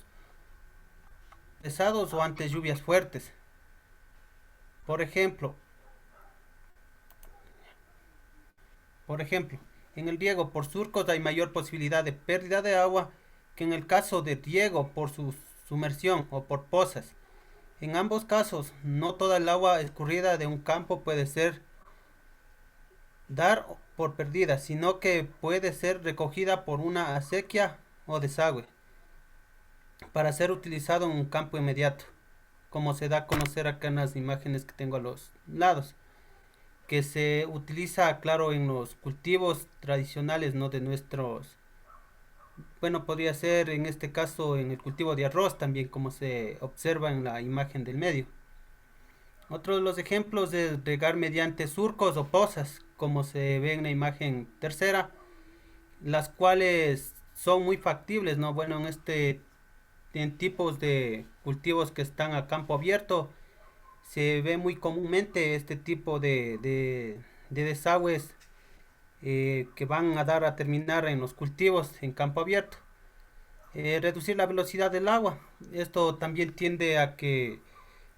pesados o ante lluvias fuertes. Por ejemplo, en el riego por surcos hay mayor posibilidad de pérdida de agua que en el caso de riego por su sumersión o por pozas. En ambos casos, no toda el agua escurrida de un campo puede ser dar por perdida, sino que puede ser recogida por una acequia o desagüe para ser utilizado en un campo inmediato, como se da a conocer acá en las imágenes que tengo a los lados, que se utiliza, claro, en los cultivos tradicionales, ¿no?, de nuestros, bueno, podría ser en este caso en el cultivo de arroz también, como se observa en la imagen del medio. Otro de los ejemplos es regar mediante surcos o pozas, como se ve en la imagen tercera, las cuales son muy factibles, ¿no? Bueno, en tipos de cultivos que están a campo abierto, se ve muy comúnmente este tipo de desagües que van a dar a terminar en los cultivos en campo abierto. Reducir la velocidad del agua. Esto también tiende a que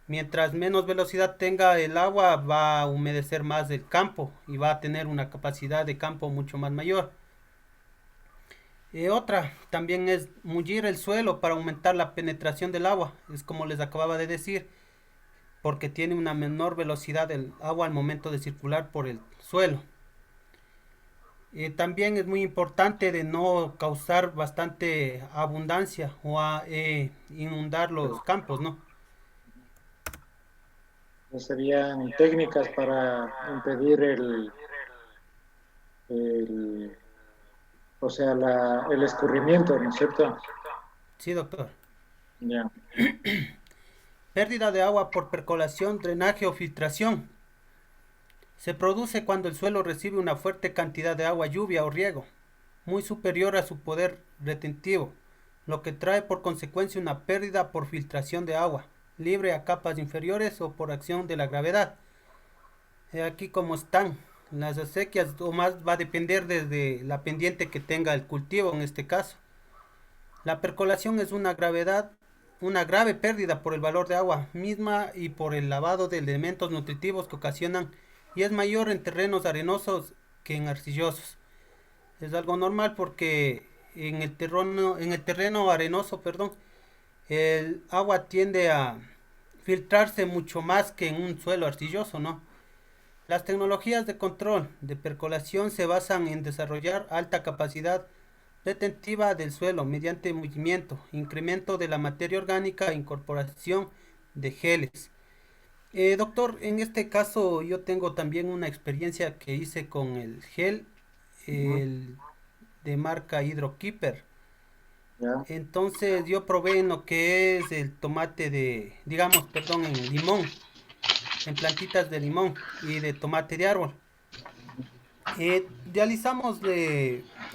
mientras menos velocidad tenga el agua, va a humedecer más el campo y va a tener una capacidad de campo mucho más mayor. Otra también es mullir el suelo para aumentar la penetración del agua, es como les acababa de decir, porque tiene una menor velocidad del agua al momento de circular por el suelo. También es muy importante de no causar bastante abundancia o inundar los campos, ¿no? Serían técnicas para impedir o sea, el escurrimiento, ¿no es cierto? Sí, doctor. Ya. Pérdida de agua por percolación, drenaje o filtración. Se produce cuando el suelo recibe una fuerte cantidad de agua, lluvia o riego, muy superior a su poder retentivo, lo que trae por consecuencia una pérdida por filtración de agua, libre a capas inferiores o por acción de la gravedad. Aquí como están las acequias, o más va a depender desde la pendiente que tenga el cultivo en este caso. La percolación es una grave pérdida por el valor de agua misma y por el lavado de elementos nutritivos que ocasionan, y es mayor en terrenos arenosos que en arcillosos. Es algo normal porque en el terreno arenoso, el agua tiende a filtrarse mucho más que en un suelo arcilloso, ¿no? Las tecnologías de control de percolación se basan en desarrollar alta capacidad retentiva del suelo mediante movimiento, incremento de la materia orgánica e incorporación de geles. Doctor, en este caso yo tengo también una experiencia que hice con el gel de marca Hydrokeeper. Entonces yo probé en lo que es el tomate en limón, en plantitas de limón y de tomate de árbol. Realizamos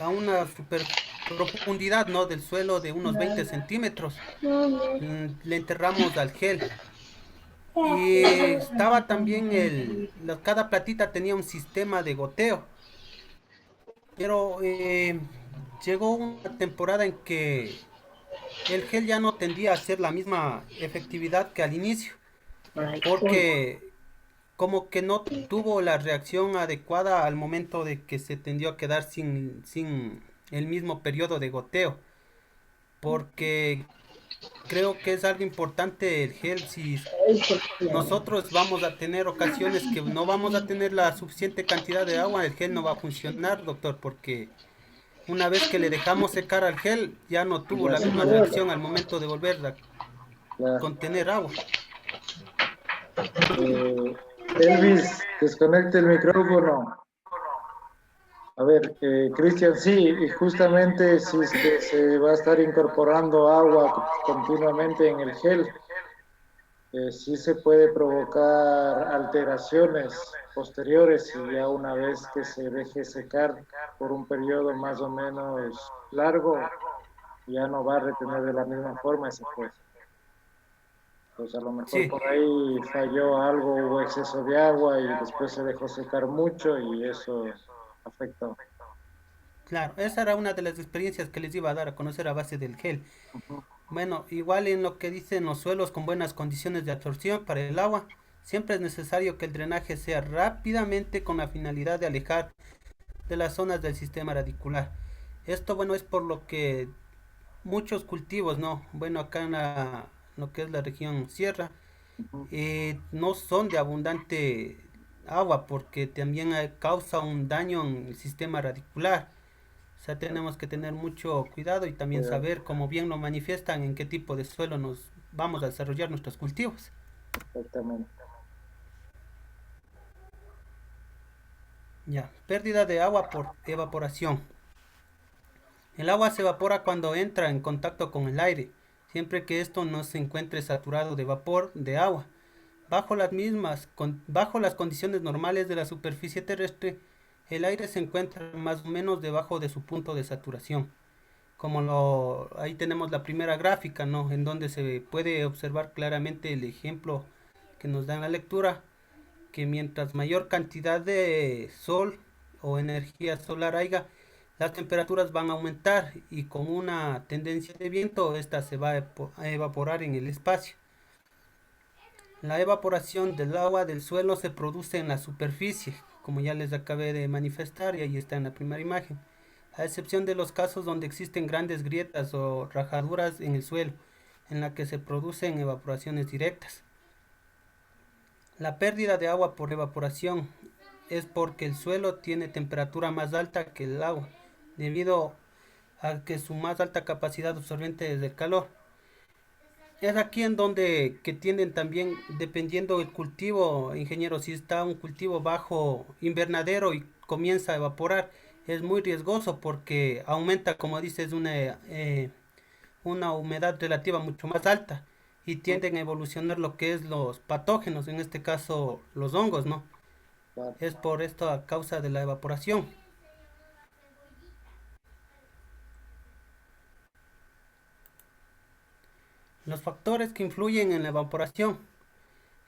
a una super profundidad, ¿no?, del suelo de unos 20 centímetros. Le enterramos al gel. Y estaba también cada platita tenía un sistema de goteo. Pero llegó una temporada en que el gel ya no tendía a ser la misma efectividad que al inicio, porque como que no tuvo la reacción adecuada al momento de que se tendió a quedar sin el mismo periodo de goteo, porque creo que es algo importante el gel. Si nosotros vamos a tener ocasiones que no vamos a tener la suficiente cantidad de agua, el gel no va a funcionar, doctor, porque una vez que le dejamos secar al gel, ya no tuvo la misma reacción al momento de volver a contener agua. Elvis, desconecte el micrófono. A ver, Cristian, sí, y justamente si es que se va a estar incorporando agua continuamente en el gel, sí se puede provocar alteraciones posteriores, y ya una vez que se deje secar por un periodo más o menos largo, ya no va a retener de la misma forma ese juez. Pues a lo mejor por ahí falló algo, hubo exceso de agua y después se dejó secar mucho y eso afectó. Claro, esa era una de las experiencias que les iba a dar a conocer a base del gel. Bueno, igual en lo que dicen los suelos con buenas condiciones de absorción para el agua, siempre es necesario que el drenaje sea rápidamente con la finalidad de alejar de las zonas del sistema radicular. Esto, bueno, es por lo que muchos cultivos, ¿no? Bueno, acá en lo que es la región sierra, no son de abundante agua porque también causa un daño en el sistema radicular. O sea, tenemos que tener mucho cuidado y también saber, como bien lo manifiestan, en qué tipo de suelo nos vamos a desarrollar nuestros cultivos. Exactamente. Ya, pérdida de agua por evaporación. El agua se evapora cuando entra en contacto con el aire, siempre que esto no se encuentre saturado de vapor de agua. Bajo las condiciones normales de la superficie terrestre, el aire se encuentra más o menos debajo de su punto de saturación. Ahí tenemos la primera gráfica, ¿no?, en donde se puede observar claramente el ejemplo que nos da en la lectura, que mientras mayor cantidad de sol o energía solar haya, las temperaturas van a aumentar y con una tendencia de viento, esta se va a evaporar en el espacio. La evaporación del agua del suelo se produce en la superficie, como ya les acabé de manifestar, y ahí está en la primera imagen. a excepción de los casos donde existen grandes grietas o rajaduras en el suelo, en la que se producen evaporaciones directas. La pérdida de agua por evaporación es porque el suelo tiene temperatura más alta que el agua, debido a que su más alta capacidad absorbente es el calor. Es aquí en donde que tienden también, dependiendo del cultivo, ingeniero, si está un cultivo bajo invernadero y comienza a evaporar, es muy riesgoso porque aumenta, como dices, una humedad relativa mucho más alta y tienden a evolucionar lo que es los patógenos, en este caso los hongos, ¿no? Es por esto a causa de la evaporación. Los factores que influyen en la evaporación,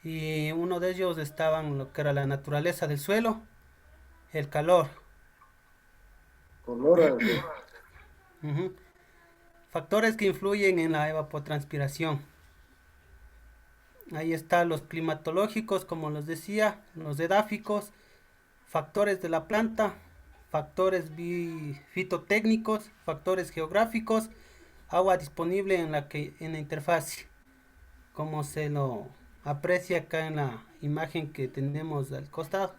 y uno de ellos estaban lo que era la naturaleza del suelo, el calor. Ujú. Factores que influyen en la evapotranspiración. Ahí están los climatológicos, como les decía, los edáficos, factores de la planta, factores fitotécnicos, factores geográficos, agua disponible en la interfaz, como se lo aprecia acá en la imagen que tenemos al costado.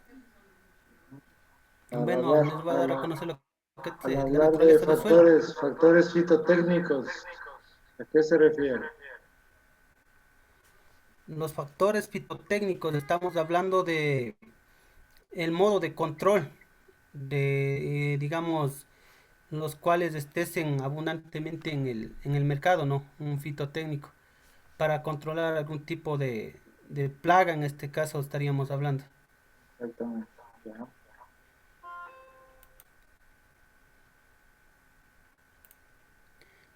Bueno, les voy a dar a conocer lo que es Al la hablar de naturaleza del suelo. factores fitotécnicos, ¿a qué se refiere? Los factores fitotécnicos, estamos hablando de el modo de control de, digamos, los cuales estén abundantemente en el mercado, ¿no? Un fitotécnico, para controlar algún tipo de plaga, en este caso estaríamos hablando. Exactamente. Ya.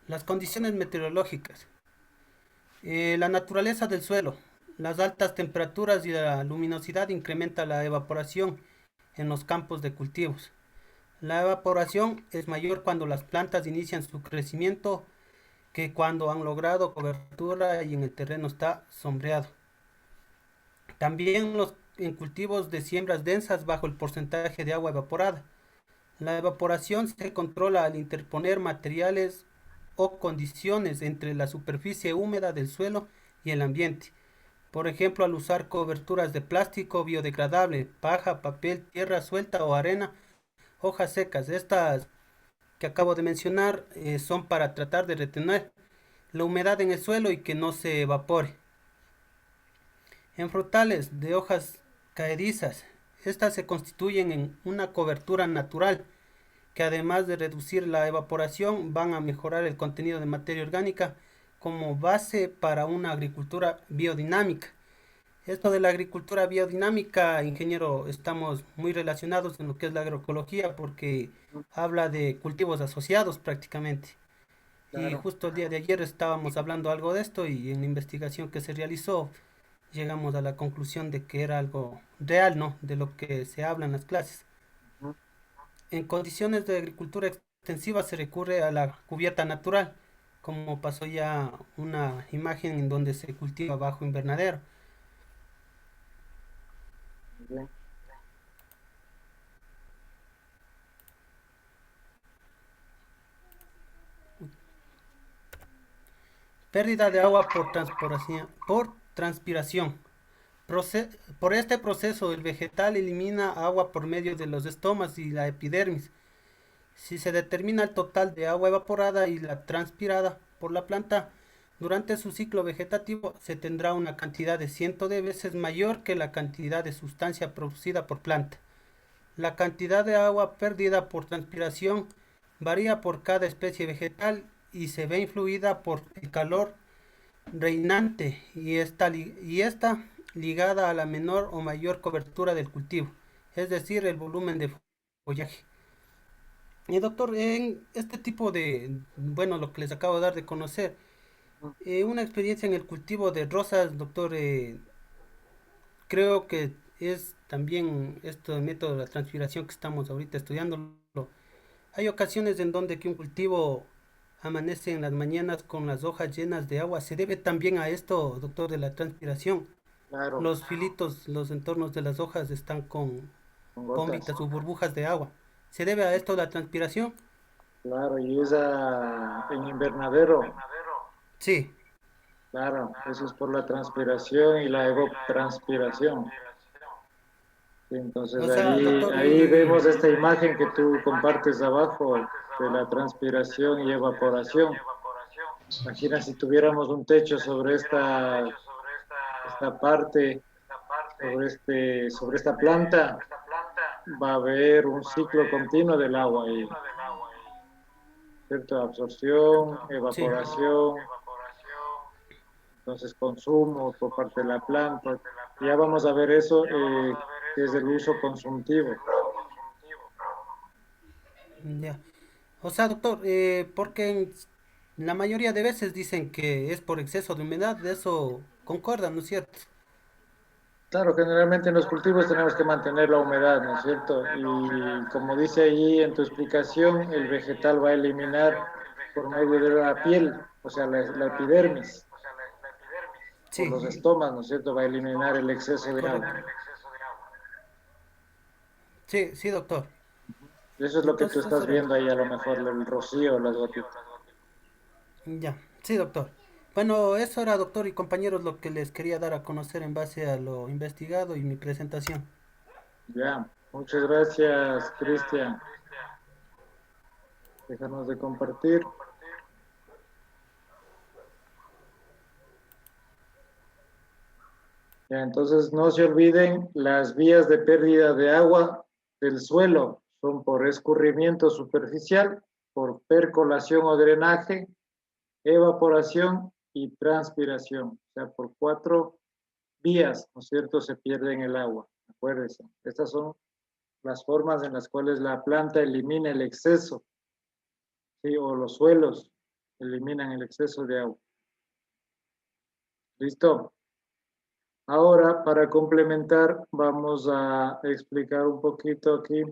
Las condiciones meteorológicas. La naturaleza del suelo. Las altas temperaturas y la luminosidad incrementan la evaporación en los campos de cultivos. La evaporación es mayor cuando las plantas inician su crecimiento que cuando han logrado cobertura y en el terreno está sombreado. También en cultivos de siembras densas bajo el porcentaje de agua evaporada. La evaporación se controla al interponer materiales o condiciones entre la superficie húmeda del suelo y el ambiente. Por ejemplo, al usar coberturas de plástico biodegradable, paja, papel, tierra suelta o arena, hojas secas. Estas que acabo de mencionar son para tratar de retener la humedad en el suelo y que no se evapore. En frutales de hojas caedizas, estas se constituyen en una cobertura natural que además de reducir la evaporación van a mejorar el contenido de materia orgánica como base para una agricultura biodinámica. Esto de la agricultura biodinámica, ingeniero, estamos muy relacionados en lo que es la agroecología porque habla de cultivos asociados prácticamente. Y justo el día de ayer estábamos hablando algo de esto y en la investigación que se realizó llegamos a la conclusión de que era algo real, ¿no? De lo que se habla en las clases. En condiciones de agricultura extensiva se recurre a la cubierta natural, como pasó ya una imagen en donde se cultiva bajo invernadero. Bien. Pérdida de agua por transpiración. Por este proceso, el vegetal elimina agua por medio de los estomas y la epidermis. Si se determina el total de agua evaporada y la transpirada por la planta durante su ciclo vegetativo, se tendrá una cantidad de cientos de veces mayor que la cantidad de sustancia producida por planta. La cantidad de agua perdida por transpiración varía por cada especie vegetal y se ve influida por el calor reinante y esta ligada a la menor o mayor cobertura del cultivo, es decir, el volumen de follaje. Y doctor, en este tipo de, bueno, lo que les acabo de dar de conocer, una experiencia en el cultivo de rosas, doctor, creo que es también este método de la transpiración que estamos ahorita estudiando. Hay ocasiones en donde que un cultivo amanece en las mañanas con las hojas llenas de agua. ¿Se debe también a esto, doctor, de la transpiración? Claro. Los filitos, los entornos de las hojas están con Con gotas. bombitas o burbujas de agua. ¿Se debe a esto la transpiración? Claro, y esa en invernadero. Sí. Claro, eso es por la transpiración y la evapotranspiración. Entonces O sea, doctor, ahí vemos esta imagen que tú compartes abajo de la transpiración y evaporación. Imagina si tuviéramos un techo sobre esta parte, sobre esta planta, va a haber un ciclo continuo del agua ahí. ¿Cierto? Absorción, evaporación, entonces consumo por parte de la planta. Ya vamos a ver eso, que es el uso consultivo. Ya. O sea, doctor, porque la mayoría de veces dicen que es por exceso de humedad, de eso concuerdan, ¿no es cierto? Claro, generalmente en los cultivos tenemos que mantener la humedad, ¿no es cierto? Y como dice ahí en tu explicación, el vegetal va a eliminar por medio de la piel, o sea, la epidermis, por Sí, los estomas, ¿no es cierto? Va a eliminar el exceso de agua. correcto. Sí, sí, doctor. Eso es lo que tú Entonces, eso estás era. viendo ahí, a lo mejor, el rocío, las gotitas. Ya, sí, doctor. Bueno, eso era, doctor y compañeros, lo que les quería dar a conocer en base a lo investigado y mi presentación. Ya, muchas gracias, Cristian. Déjanos de compartir. Ya, entonces no se olviden, las vías de pérdida de agua del suelo son por escurrimiento superficial, por percolación o drenaje, evaporación y transpiración. O sea, por 4 vías, ¿no es cierto?, se pierde en el agua. Acuérdense, estas son las formas en las cuales la planta elimina el exceso, ¿sí? O los suelos eliminan el exceso de agua. ¿Listo? Ahora, para complementar, vamos a explicar un poquito aquí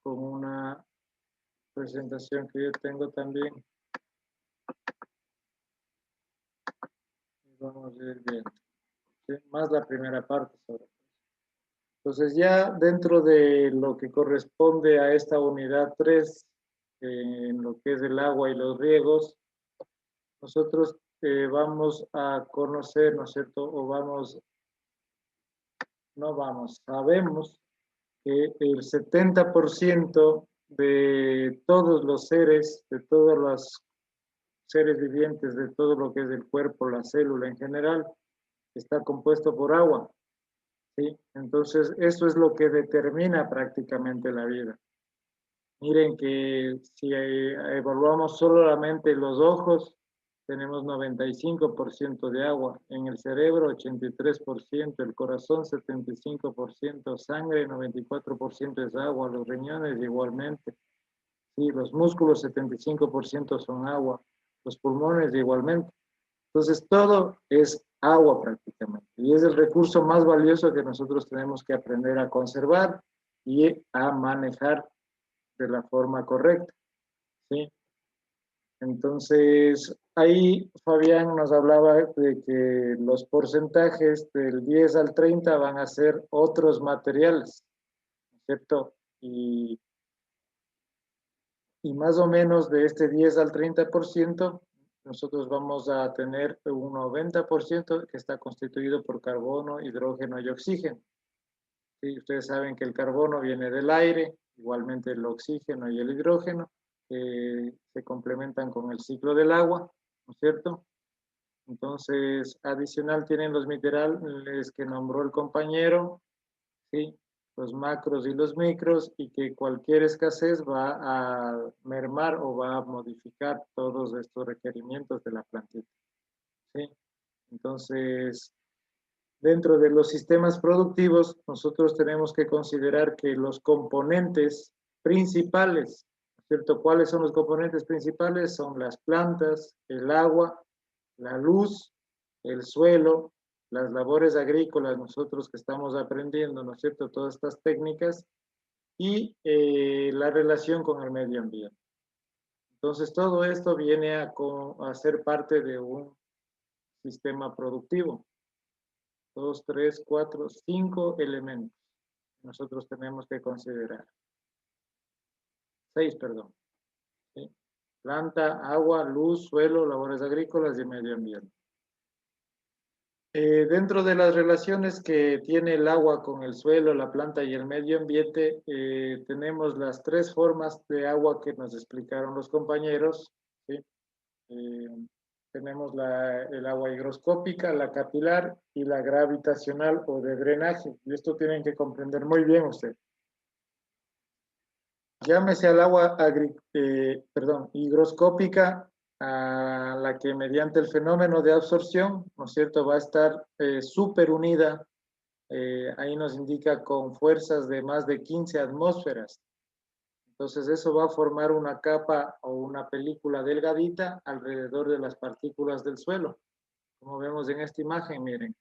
con una presentación que yo tengo también. Vamos a ir viendo. ¿Sí? Más la primera parte sobre todo. Entonces, ya dentro de lo que corresponde a esta unidad 3, en lo que es el agua y los riegos, nosotros vamos a conocer, ¿no es cierto? Sabemos que el 70% de todos los seres, de todos los seres vivientes, de todo lo que es el cuerpo, la célula en general, está compuesto por agua, ¿sí? Entonces, eso es lo que determina prácticamente la vida. Miren que si evaluamos solamente los ojos, tenemos 95% de agua, en el cerebro 83%, el corazón 75%, sangre 94% es agua, los riñones igualmente, sí, los músculos 75% son agua, los pulmones igualmente. Entonces todo es agua prácticamente y es el recurso más valioso que nosotros tenemos que aprender a conservar y a manejar de la forma correcta, ¿sí? Entonces, ahí Fabián nos hablaba de que los porcentajes del 10 al 30 van a ser otros materiales, ¿cierto? Y más o menos de este 10 al 30%, nosotros vamos a tener un 90% que está constituido por carbono, hidrógeno y oxígeno. ¿Sí? Ustedes saben que el carbono viene del aire, igualmente el oxígeno y el hidrógeno, se complementan con el ciclo del agua, ¿no es cierto? Entonces, adicional tienen los minerales que nombró el compañero, ¿sí? Los macros y los micros, y que cualquier escasez va a mermar o va a modificar todos estos requerimientos de la plantita, ¿sí? Entonces, dentro de los sistemas productivos, nosotros tenemos que considerar que los componentes principales, ¿cierto? ¿Cuáles son los componentes principales? Son las plantas, el agua, la luz, el suelo, las labores agrícolas, nosotros que estamos aprendiendo, ¿no es cierto?, todas estas técnicas, y la relación con el medio ambiente. Entonces, todo esto viene a ser parte de un sistema productivo. 2, 3, 4, 5 elementos nosotros tenemos que considerar. 6, perdón. ¿Sí? Planta, agua, luz, suelo, labores agrícolas y medio ambiente. Dentro de las relaciones que tiene el agua con el suelo, la planta y el medio ambiente, tenemos las tres formas de agua que nos explicaron los compañeros, ¿sí? Tenemos el agua higroscópica, la capilar y la gravitacional o de drenaje. Y esto tienen que comprender muy bien ustedes. Llámese al agua higroscópica, a la que mediante el fenómeno de absorción, ¿no es cierto?, va a estar súper unida, ahí nos indica con fuerzas de más de 15 atmósferas. Entonces eso va a formar una capa o una película delgadita alrededor de las partículas del suelo. Como vemos en esta imagen, miren.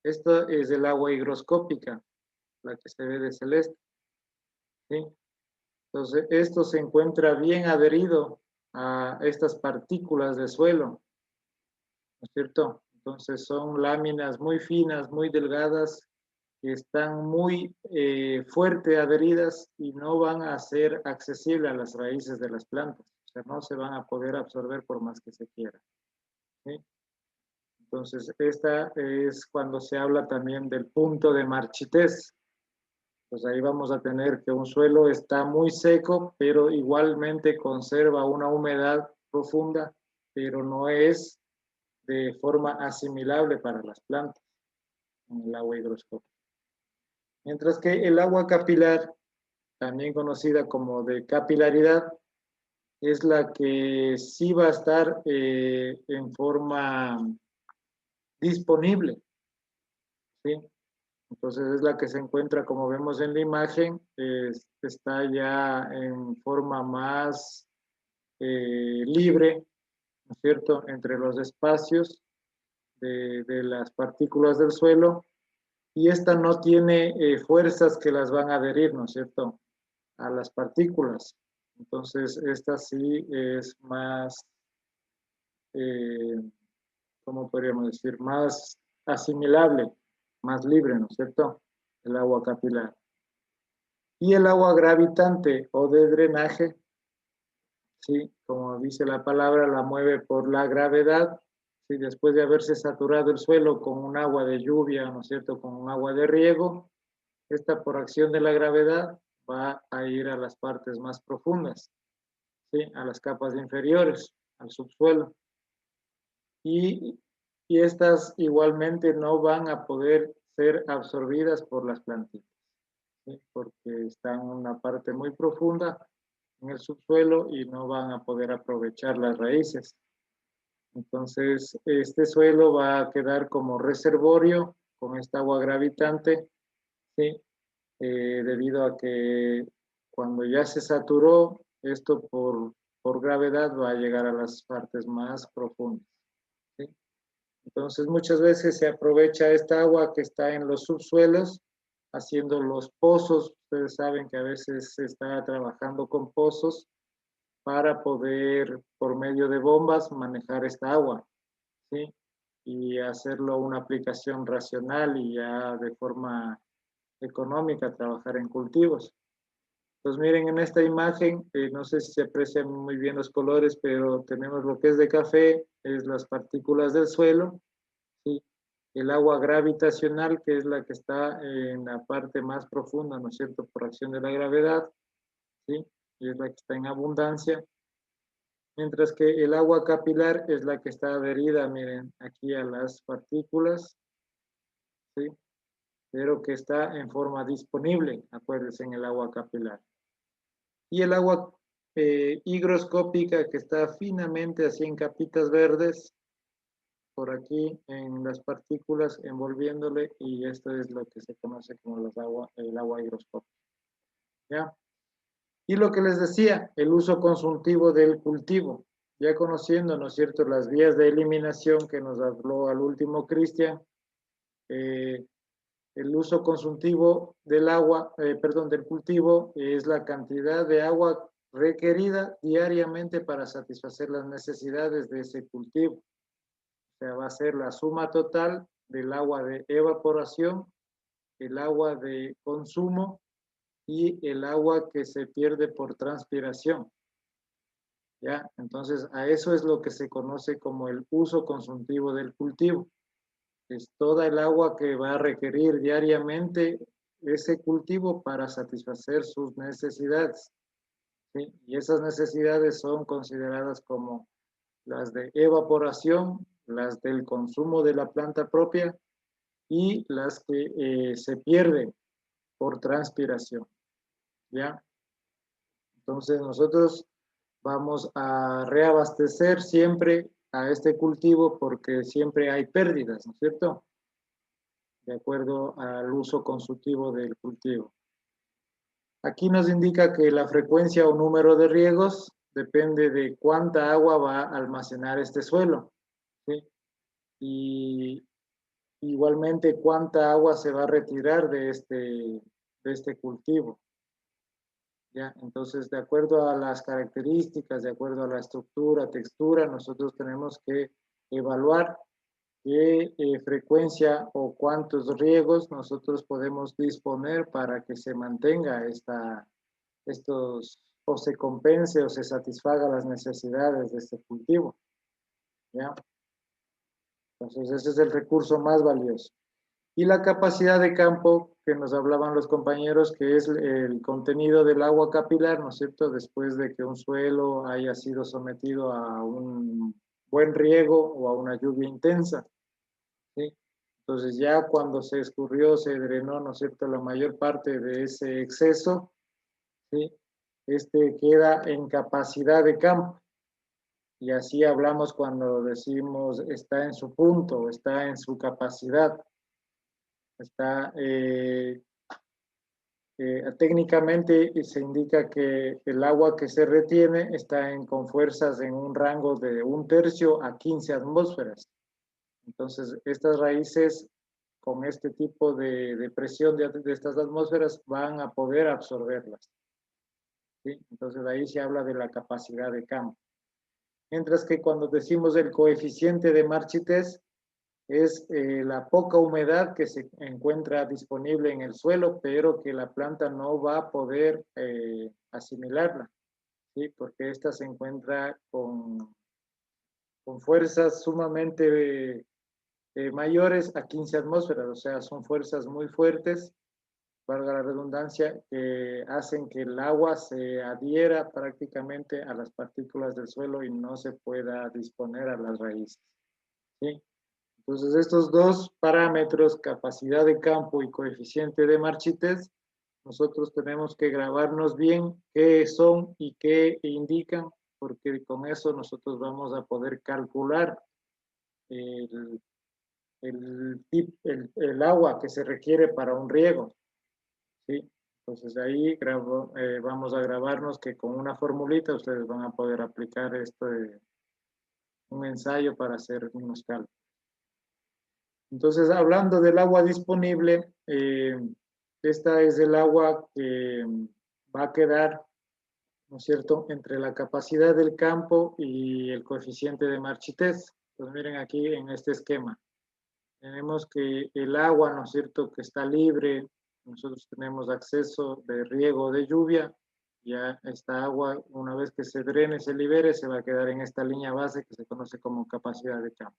Esto es el agua higroscópica, la que se ve de celeste, ¿sí? Entonces esto se encuentra bien adherido a estas partículas de suelo, ¿no es cierto? Entonces son láminas muy finas, muy delgadas, que están muy fuerte adheridas y no van a ser accesibles a las raíces de las plantas. O sea, no se van a poder absorber por más que se quiera, ¿sí? Entonces, esta es cuando se habla también del punto de marchitez. Pues ahí vamos a tener que un suelo está muy seco, pero igualmente conserva una humedad profunda, pero no es de forma asimilable para las plantas en el agua higroscópica. Mientras que el agua capilar, también conocida como de capilaridad, es la que sí va a estar en forma disponible, ¿sí? Entonces es la que se encuentra, como vemos en la imagen, está ya en forma más libre, ¿no es cierto?, entre los espacios de las partículas del suelo, y esta no tiene fuerzas que las van a adherir, ¿no es cierto?, a las partículas. Entonces esta sí es más, ¿cómo podríamos decir?, más asimilable, más libre, ¿no es cierto?, el agua capilar. Y el agua gravitante o de drenaje, sí, como dice la palabra, la mueve por la gravedad, sí, después de haberse saturado el suelo con un agua de lluvia, ¿no es cierto?, con un agua de riego, esta por acción de la gravedad va a ir a las partes más profundas, sí, a las capas inferiores, al subsuelo. Y estas igualmente no van a poder ser absorbidas por las plantitas, ¿sí?, porque están en una parte muy profunda en el subsuelo y no van a poder aprovechar las raíces. Entonces, este suelo va a quedar como reservorio con esta agua gravitante, ¿sí?, debido a que cuando ya se saturó, esto por gravedad va a llegar a las partes más profundas, ¿sí? Entonces, muchas veces se aprovecha esta agua que está en los subsuelos, haciendo los pozos. Ustedes saben que a veces se está trabajando con pozos para poder, por medio de bombas, manejar esta agua, ¿sí?, y hacerlo una aplicación racional y ya de forma económica trabajar en cultivos. Pues miren en esta imagen, no sé si se aprecian muy bien los colores, pero tenemos lo que es de café, es las partículas del suelo, ¿sí?, el agua gravitacional, que es la que está en la parte más profunda, ¿no es cierto?, por acción de la gravedad, ¿sí?, y es la que está en abundancia, mientras que el agua capilar es la que está adherida, miren, aquí a las partículas, ¿sí?, pero que está en forma disponible, acuérdense, en el agua capilar. Y el agua higroscópica, que está finamente así en capitas verdes, por aquí en las partículas envolviéndole, y esto es lo que se conoce como el agua higroscópica, ¿ya? Y lo que les decía, el uso consultivo del cultivo, ya conociendo, ¿no es cierto?, las vías de eliminación que nos habló al último Cristian, el uso consultivo del agua, del cultivo, es la cantidad de agua requerida diariamente para satisfacer las necesidades de ese cultivo. O sea, va a ser la suma total del agua de evaporación, el agua de consumo y el agua que se pierde por transpiración. ¿ya? Entonces, a eso es lo que se conoce como el uso consultivo del cultivo. Es toda el agua que va a requerir diariamente ese cultivo para satisfacer sus necesidades, ¿sí? Y esas necesidades son consideradas como las de evaporación, las del consumo de la planta propia y las que se pierden por transpiración, ¿ya? Entonces nosotros vamos a reabastecer siempre a este cultivo porque siempre hay pérdidas, ¿no es cierto? De acuerdo al uso consultivo del cultivo. Aquí nos indica que la frecuencia o número de riegos depende de cuánta agua va a almacenar este suelo, ¿sí? Y igualmente cuánta agua se va a retirar de este cultivo, ¿ya? Entonces, de acuerdo a las características, de acuerdo a la estructura, textura, nosotros tenemos que evaluar qué frecuencia o cuántos riegos nosotros podemos disponer para que se mantenga o se compense o se satisfaga las necesidades de este cultivo, ¿ya? Entonces, ese es el recurso más valioso. Y la capacidad de campo que nos hablaban los compañeros, que es el contenido del agua capilar, ¿no es cierto? Después de que un suelo haya sido sometido a un buen riego o a una lluvia intensa, ¿sí? Entonces ya cuando se escurrió, se drenó, ¿no es cierto?, la mayor parte de ese exceso, ¿sí? Queda en capacidad de campo. Y así hablamos cuando decimos está en su punto, está en su capacidad. Está técnicamente se indica que el agua que se retiene está con fuerzas en un rango de 1/3 a 15 atmósferas. Entonces, estas raíces con este tipo de presión de estas atmósferas van a poder absorberlas, ¿sí? Entonces, ahí se habla de la capacidad de campo. Mientras que cuando decimos el coeficiente de marchitez, es la poca humedad que se encuentra disponible en el suelo, pero que la planta no va a poder asimilarla, ¿sí? Porque esta se encuentra con fuerzas sumamente mayores a 15 atmósferas, o sea, son fuerzas muy fuertes, valga la redundancia, que hacen que el agua se adhiera prácticamente a las partículas del suelo y no se pueda disponer a las raíces, ¿sí? Entonces, estos dos parámetros, capacidad de campo y coeficiente de marchitez, nosotros tenemos que grabarnos bien qué son y qué indican, porque con eso nosotros vamos a poder calcular el agua que se requiere para un riego, ¿sí? Entonces, ahí vamos a grabarnos que con una formulita ustedes van a poder aplicar un ensayo para hacer unos cálculos. Entonces, hablando del agua disponible, esta es el agua que va a quedar, ¿no es cierto?, entre la capacidad del campo y el coeficiente de marchitez. Pues miren aquí en este esquema. Tenemos que el agua, ¿no es cierto?, que está libre, nosotros tenemos acceso de riego de lluvia, ya esta agua, una vez que se drene, se libere, se va a quedar en esta línea base que se conoce como capacidad de campo.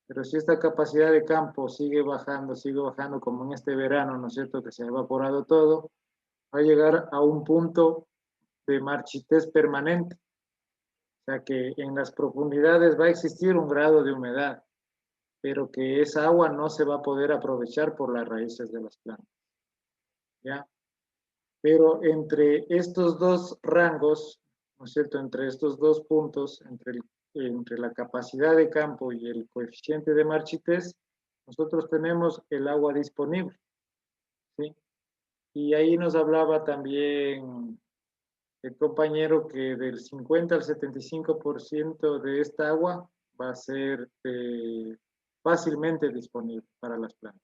Pero si esta capacidad de campo sigue bajando como en este verano, ¿no es cierto?, que se ha evaporado todo, va a llegar a un punto de marchitez permanente. O sea que en las profundidades va a existir un grado de humedad, pero que esa agua no se va a poder aprovechar por las raíces de las plantas, ¿ya? Pero entre estos dos rangos, ¿no es cierto?, entre estos dos puntos, entre la capacidad de campo y el coeficiente de marchitez, nosotros tenemos el agua disponible, ¿sí? Y ahí nos hablaba también el compañero que del 50 al 75% de esta agua va a ser fácilmente disponible para las plantas,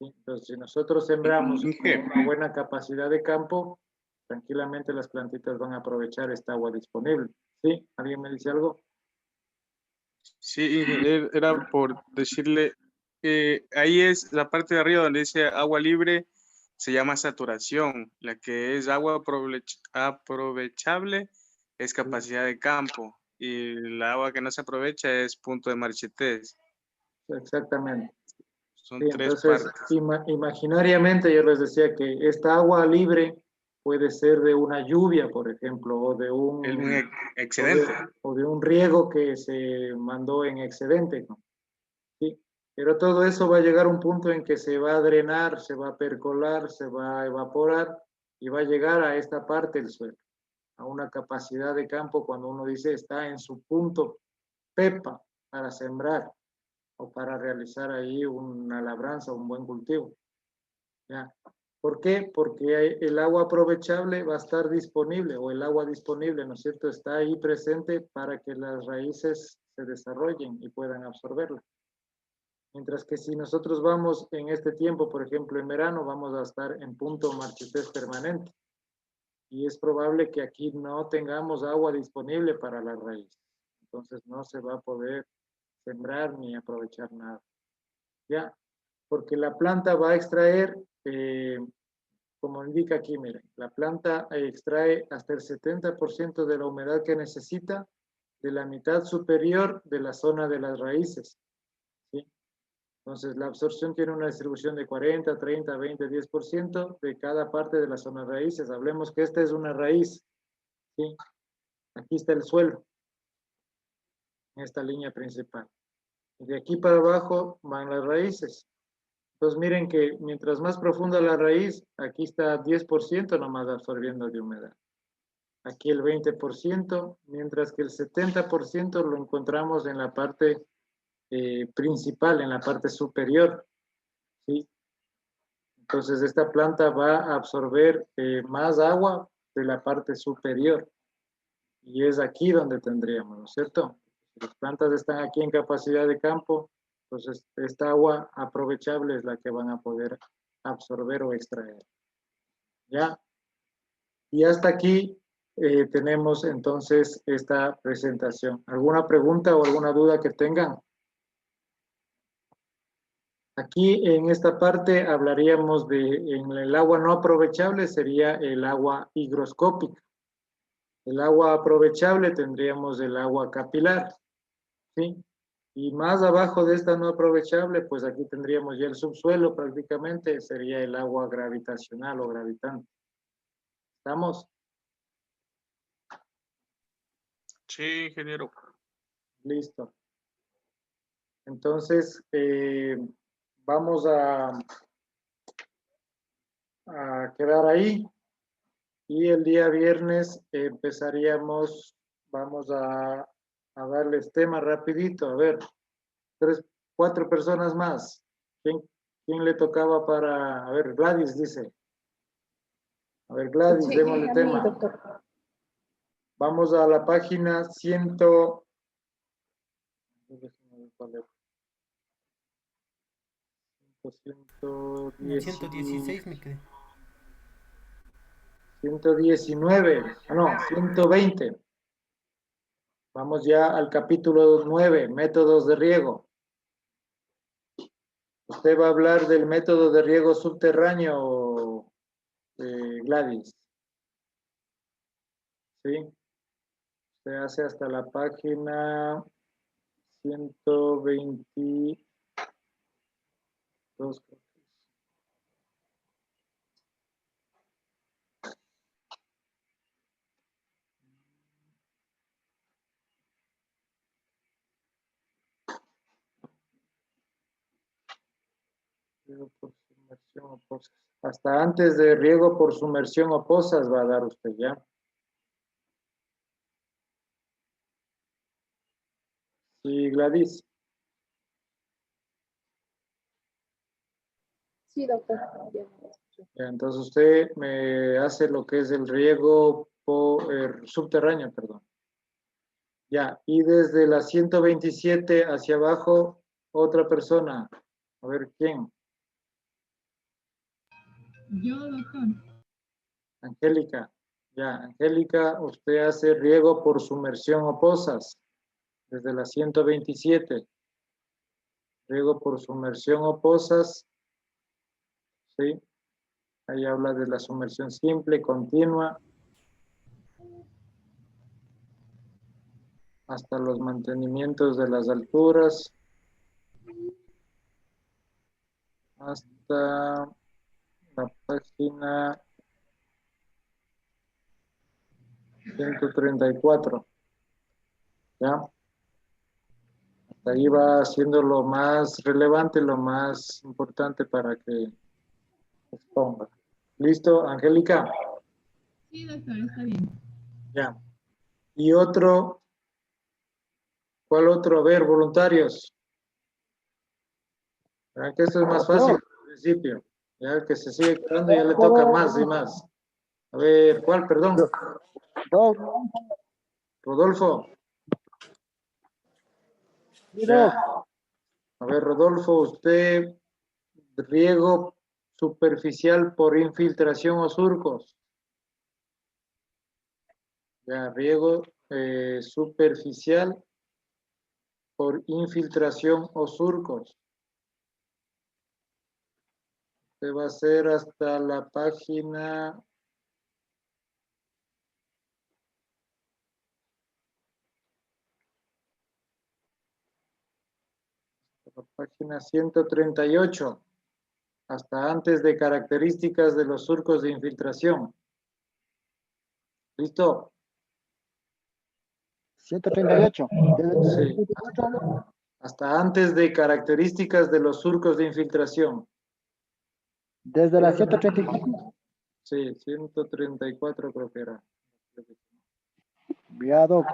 ¿sí? Entonces, si nosotros sembramos con una buena capacidad de campo, tranquilamente las plantitas van a aprovechar esta agua disponible, ¿sí? ¿Alguien me dice algo? Sí, era por decirle que ahí es la parte de arriba donde dice agua libre, se llama saturación. La que es agua aprovechable es capacidad de campo y el agua que no se aprovecha es punto de marchetés. Exactamente. Son Sí, tres entonces, partes. imaginariamente yo les decía que esta agua libre puede ser de una lluvia, por ejemplo, o de un excedente. O de un riego que se mandó en excedente, ¿no? Sí, pero todo eso va a llegar a un punto en que se va a drenar, se va a percolar, se va a evaporar y va a llegar a esta parte del suelo, a una capacidad de campo cuando uno dice está en su punto pepa para sembrar o para realizar ahí una labranza, un buen cultivo. ¿Ya? ¿Por qué? Porque el agua aprovechable va a estar disponible, o el agua disponible, ¿no es cierto? Está ahí presente para que las raíces se desarrollen y puedan absorberla. Mientras que si nosotros vamos en este tiempo, por ejemplo, en verano, vamos a estar en punto marchités permanente. Y es probable que aquí no tengamos agua disponible para la raíz. Entonces no se va a poder sembrar ni aprovechar nada. ¿Ya? Porque la planta va a extraer, como indica aquí, miren, la planta extrae hasta el 70% de la humedad que necesita de la mitad superior de la zona de las raíces. ¿Sí? Entonces, la absorción tiene una distribución de 40, 30, 20, 10% de cada parte de las zonas raíces. Hablemos que esta es una raíz. ¿Sí? Aquí está el suelo, en esta línea principal. Y de aquí para abajo van las raíces. Entonces miren que mientras más profunda la raíz, aquí está 10% nomás absorbiendo de humedad. Aquí el 20%, mientras que el 70% lo encontramos en la parte principal, en la parte superior. ¿Sí? Entonces esta planta va a absorber más agua de la parte superior. Y es aquí donde tendríamos, ¿no es cierto? Si las plantas están aquí en capacidad de campo, entonces esta agua aprovechable es la que van a poder absorber o extraer. ¿Ya? Y hasta aquí tenemos entonces esta presentación. ¿Alguna pregunta o alguna duda que tengan? Aquí en esta parte hablaríamos en el agua no aprovechable sería el agua higroscópica. El agua aprovechable tendríamos el agua capilar, ¿sí? Y más abajo de esta no aprovechable, pues aquí tendríamos ya el subsuelo prácticamente, sería el agua gravitacional o gravitante. ¿Estamos? Sí, ingeniero. Listo. Entonces, vamos a quedar ahí. Y el día viernes empezaríamos, vamos a darles tema rapidito. A ver, 4 personas más. ¿Quién le tocaba para...? A ver, Gladys dice. A ver, Gladys, Sí, démosle a mí, tema. doctor. Vamos a la página 116 me quedé. 119, no, 120. Vamos ya al capítulo 9, métodos de riego. Usted va a hablar del método de riego subterráneo, Gladys. ¿Sí? Se hace hasta la página 122. Riego por sumersión o pozas. Hasta antes de riego por sumersión o pozas va a dar usted ya. Sí, Gladys. Sí, doctor. Ya, entonces usted me hace lo que es el riego subterráneo, perdón. Ya, y desde la 127 hacia abajo, otra persona. A ver, ¿quién? Yo, doctor. Angélica. Ya, Angélica, usted hace riego por sumersión o pozas. Desde la 127. Riego por sumersión o pozas. ¿Sí? Ahí habla de la sumersión simple, continua. hasta los mantenimientos de las alturas, hasta la página 134. ¿Ya? Hasta ahí va siendo lo más relevante, lo más importante para que exponga. ¿Listo, Angélica? Sí, doctor, está bien. Ya. Y otro, ¿cuál otro? A ver, voluntarios. ¿Verdad que esto es más fácil al principio? Ya el que se sigue quedando ya le toca más y más. A ver, ¿cuál? Perdón. Rodolfo. Ya. A ver, Rodolfo, usted, riego superficial por infiltración o surcos. Ya, riego superficial por infiltración o surcos. Este va a ser hasta la página... La página 138, hasta antes de características de los surcos de infiltración. ¿Listo? 138. Sí. Hasta antes de características de los surcos de infiltración. Desde la 134. Sí, 134 creo que era. Viado.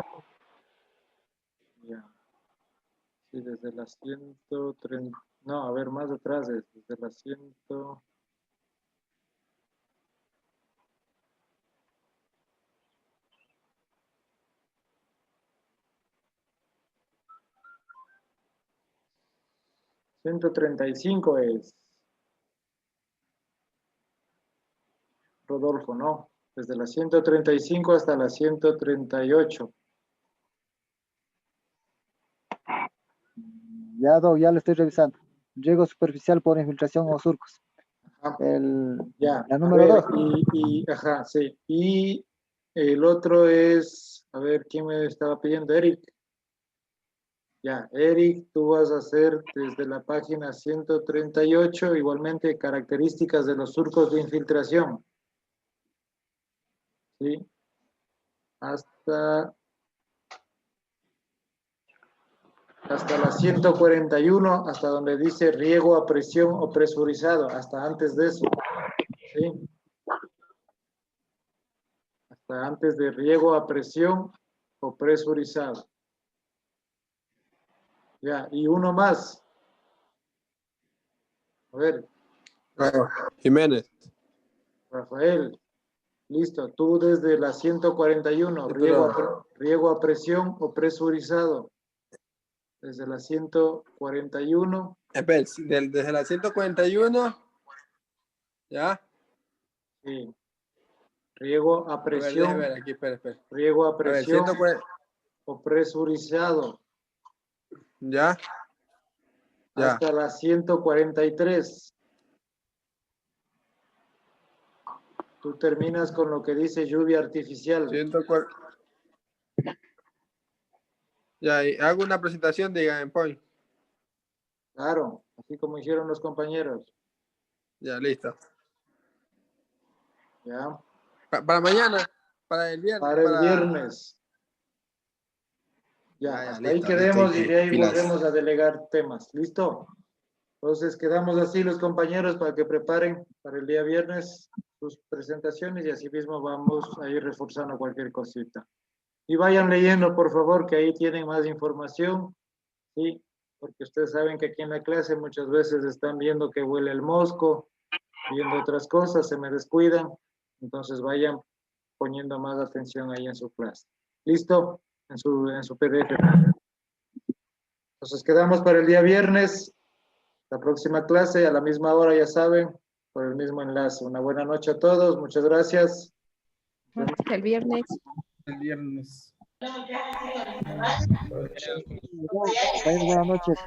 Ya. Sí, desde las 130. No, a ver, más atrás, desde las 100. $135 es. Rodolfo, no. Desde la 135 hasta la 138. Ya lo estoy revisando. Riego superficial por infiltración o surcos. Ya. La número 2. Ajá, sí. Y el otro es, a ver, ¿quién me estaba pidiendo? Eric. Ya, Eric, tú vas a hacer desde la página 138, igualmente características de los surcos de infiltración. ¿Sí? Hasta la 141, hasta donde dice riego a presión o presurizado, hasta antes de eso. ¿Sí? Hasta antes de riego a presión o presurizado. Ya, y uno más. A ver. Jiménez. Rafael. Listo. Tú desde la 141, riego a presión o presurizado. Desde la 141. Espera, desde la 141. ¿Ya? Sí. Riego a presión. A ver, aquí, espera. Riego a presión a ver, o presurizado. ¿Ya? Hasta la 143. Tú terminas con lo que dice lluvia artificial. 140. Ya, y hago una presentación de GamePoint. Claro, así como hicieron los compañeros. Ya, listo. Ya. Para mañana, para el viernes. Para el viernes. Ya, hasta ahí listo, quedemos listo, y de ahí pilas. volvemos a delegar temas. ¿Listo? Entonces quedamos así los compañeros para que preparen para el día viernes sus presentaciones y así mismo vamos a ir reforzando cualquier cosita. Y vayan leyendo, por favor, que ahí tienen más información, ¿sí? Porque ustedes saben que aquí en la clase muchas veces están viendo que huele el mosco, viendo otras cosas, se me descuidan, entonces vayan poniendo más atención ahí en su clase. ¿Listo? En su PDF. Entonces quedamos para el día viernes, la próxima clase a la misma hora, ya saben, por el mismo enlace. Una buena noche a todos, muchas gracias. Hasta el viernes. El viernes. Buenas noches.